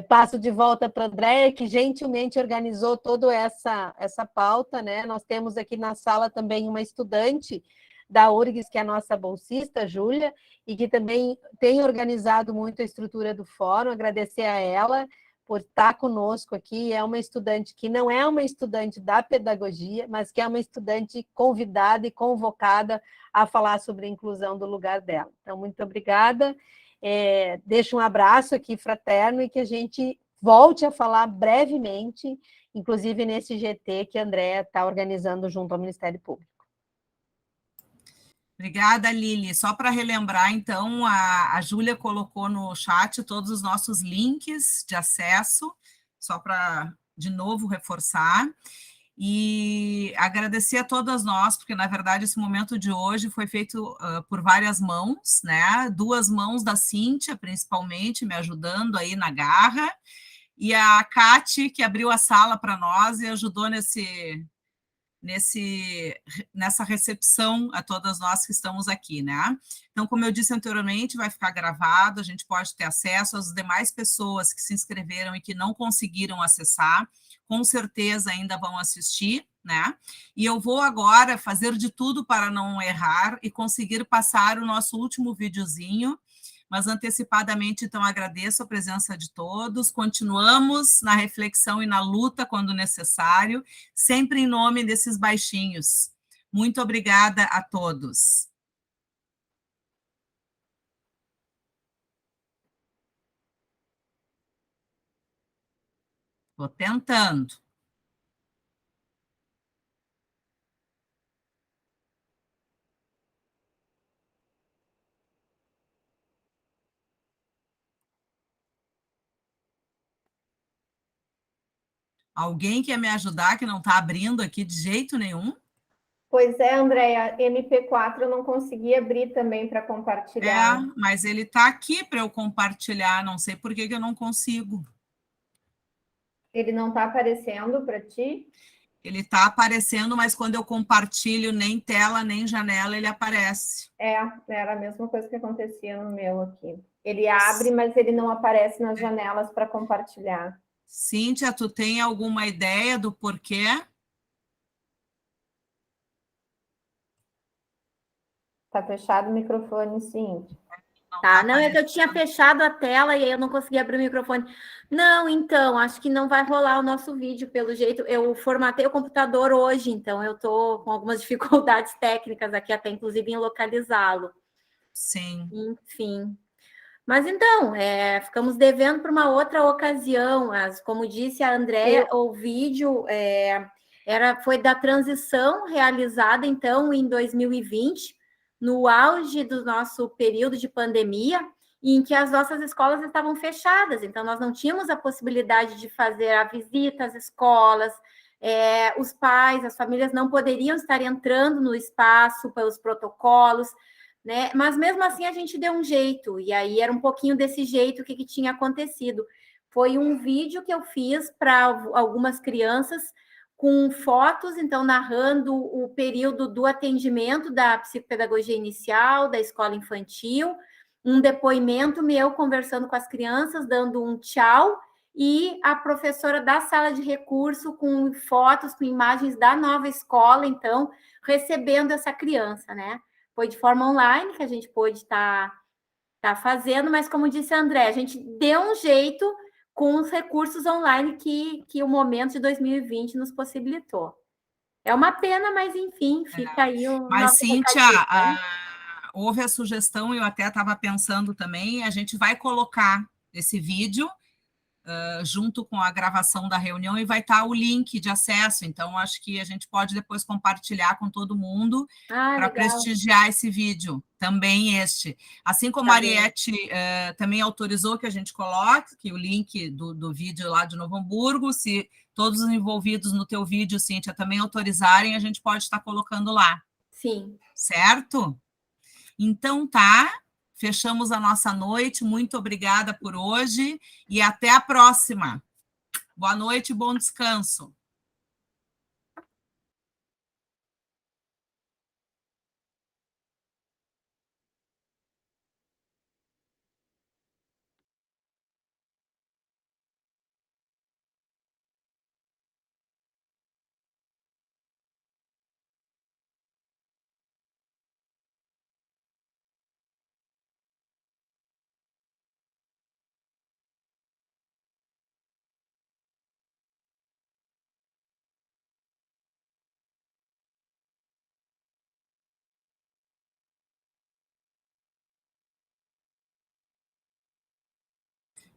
passo de volta para a Andréia, que gentilmente organizou toda essa pauta, né? Nós temos aqui na sala também uma estudante da URGS, que é a nossa bolsista, Júlia, e que também tem organizado muito a estrutura do fórum. Agradecer a ela por estar conosco aqui. É uma estudante que não é uma estudante da pedagogia, mas que é uma estudante convidada e convocada a falar sobre a inclusão do lugar dela. Então, muito obrigada. Deixo um abraço aqui fraterno e que a gente volte a falar brevemente, inclusive nesse GT que a Andréia está organizando junto ao Ministério Público. Obrigada, Lili. Só para relembrar, então, a Júlia colocou no chat todos os nossos links de acesso, só para, de novo, reforçar. e agradecer a todas nós, porque, na verdade, esse momento de hoje foi feito por várias mãos, né? 2 mãos da Cíntia, principalmente, me ajudando aí na garra, e a Cati, que abriu a sala para nós e ajudou nessa recepção a todas nós que estamos aqui, né? Então, como eu disse anteriormente, vai ficar gravado, a gente pode ter acesso às demais pessoas que se inscreveram e que não conseguiram acessar, com certeza ainda vão assistir, né? E eu vou agora fazer de tudo para não errar e conseguir passar o nosso último videozinho, mas antecipadamente, então, agradeço a presença de todos, continuamos na reflexão e na luta quando necessário, sempre em nome desses baixinhos. Muito obrigada a todos. Estou tentando. Alguém quer me ajudar que não está abrindo aqui de jeito nenhum? Pois é, Andréia, MP4 eu não consegui abrir também para compartilhar. Mas ele está aqui para eu compartilhar, não sei por que eu não consigo. Ele não está aparecendo para ti? Ele está aparecendo, mas quando eu compartilho nem tela, nem janela, ele aparece. Era a mesma coisa que acontecia no meu aqui. Ele abre, mas ele não aparece nas janelas para compartilhar. Cíntia, tu tem alguma ideia do porquê? Tá fechado o microfone, Cíntia. Não, é que eu tinha fechado a tela e aí eu não consegui abrir o microfone. Não, então, acho que não vai rolar o nosso vídeo, pelo jeito. Eu formatei o computador hoje, então eu estou com algumas dificuldades técnicas aqui, até inclusive em localizá-lo. Sim. Enfim. Mas então, ficamos devendo para uma outra ocasião. Como disse a Andréia, o vídeo foi da transição realizada, então, em 2020, no auge do nosso período de pandemia, em que as nossas escolas estavam fechadas, então nós não tínhamos a possibilidade de fazer a visita às escolas, os pais, as famílias não poderiam estar entrando no espaço pelos protocolos, né? Mas mesmo assim a gente deu um jeito, e aí era um pouquinho desse jeito que tinha acontecido. Foi um vídeo que eu fiz para algumas crianças, com fotos, então, narrando o período do atendimento da psicopedagogia inicial, da escola infantil, um depoimento meu conversando com as crianças, dando um tchau, e a professora da sala de recurso com fotos, com imagens da nova escola, então, recebendo essa criança, né? Foi de forma online que a gente pôde estar fazendo, mas como disse a André, a gente deu um jeito com os recursos online que o momento de 2020 nos possibilitou. É uma pena, mas enfim, fica aí o Mas, nosso Cíntia, recadinho. houve a sugestão, eu até estava pensando também, a gente vai colocar esse vídeo junto com a gravação da reunião e vai estar o link de acesso, então acho que a gente pode depois compartilhar com todo mundo para prestigiar esse vídeo, também este. Assim como a Ariete também autorizou que a gente coloque o link do vídeo lá de Novo Hamburgo, se todos os envolvidos no teu vídeo, Cíntia, também autorizarem, a gente pode estar colocando lá. Sim. Certo? Então, tá. Fechamos a nossa noite. Muito obrigada por hoje e até a próxima. Boa noite e bom descanso.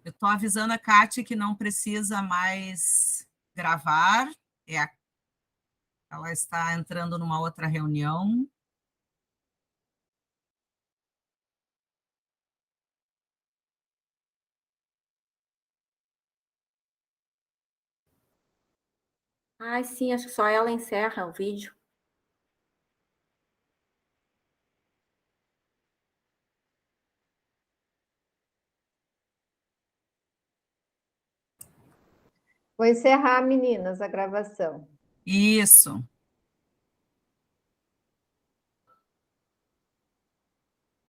Eu estou avisando a Kátia que não precisa mais gravar. Ela está entrando numa outra reunião. Ai, sim, acho que só ela encerra o vídeo. Vou encerrar, meninas, a gravação. Isso.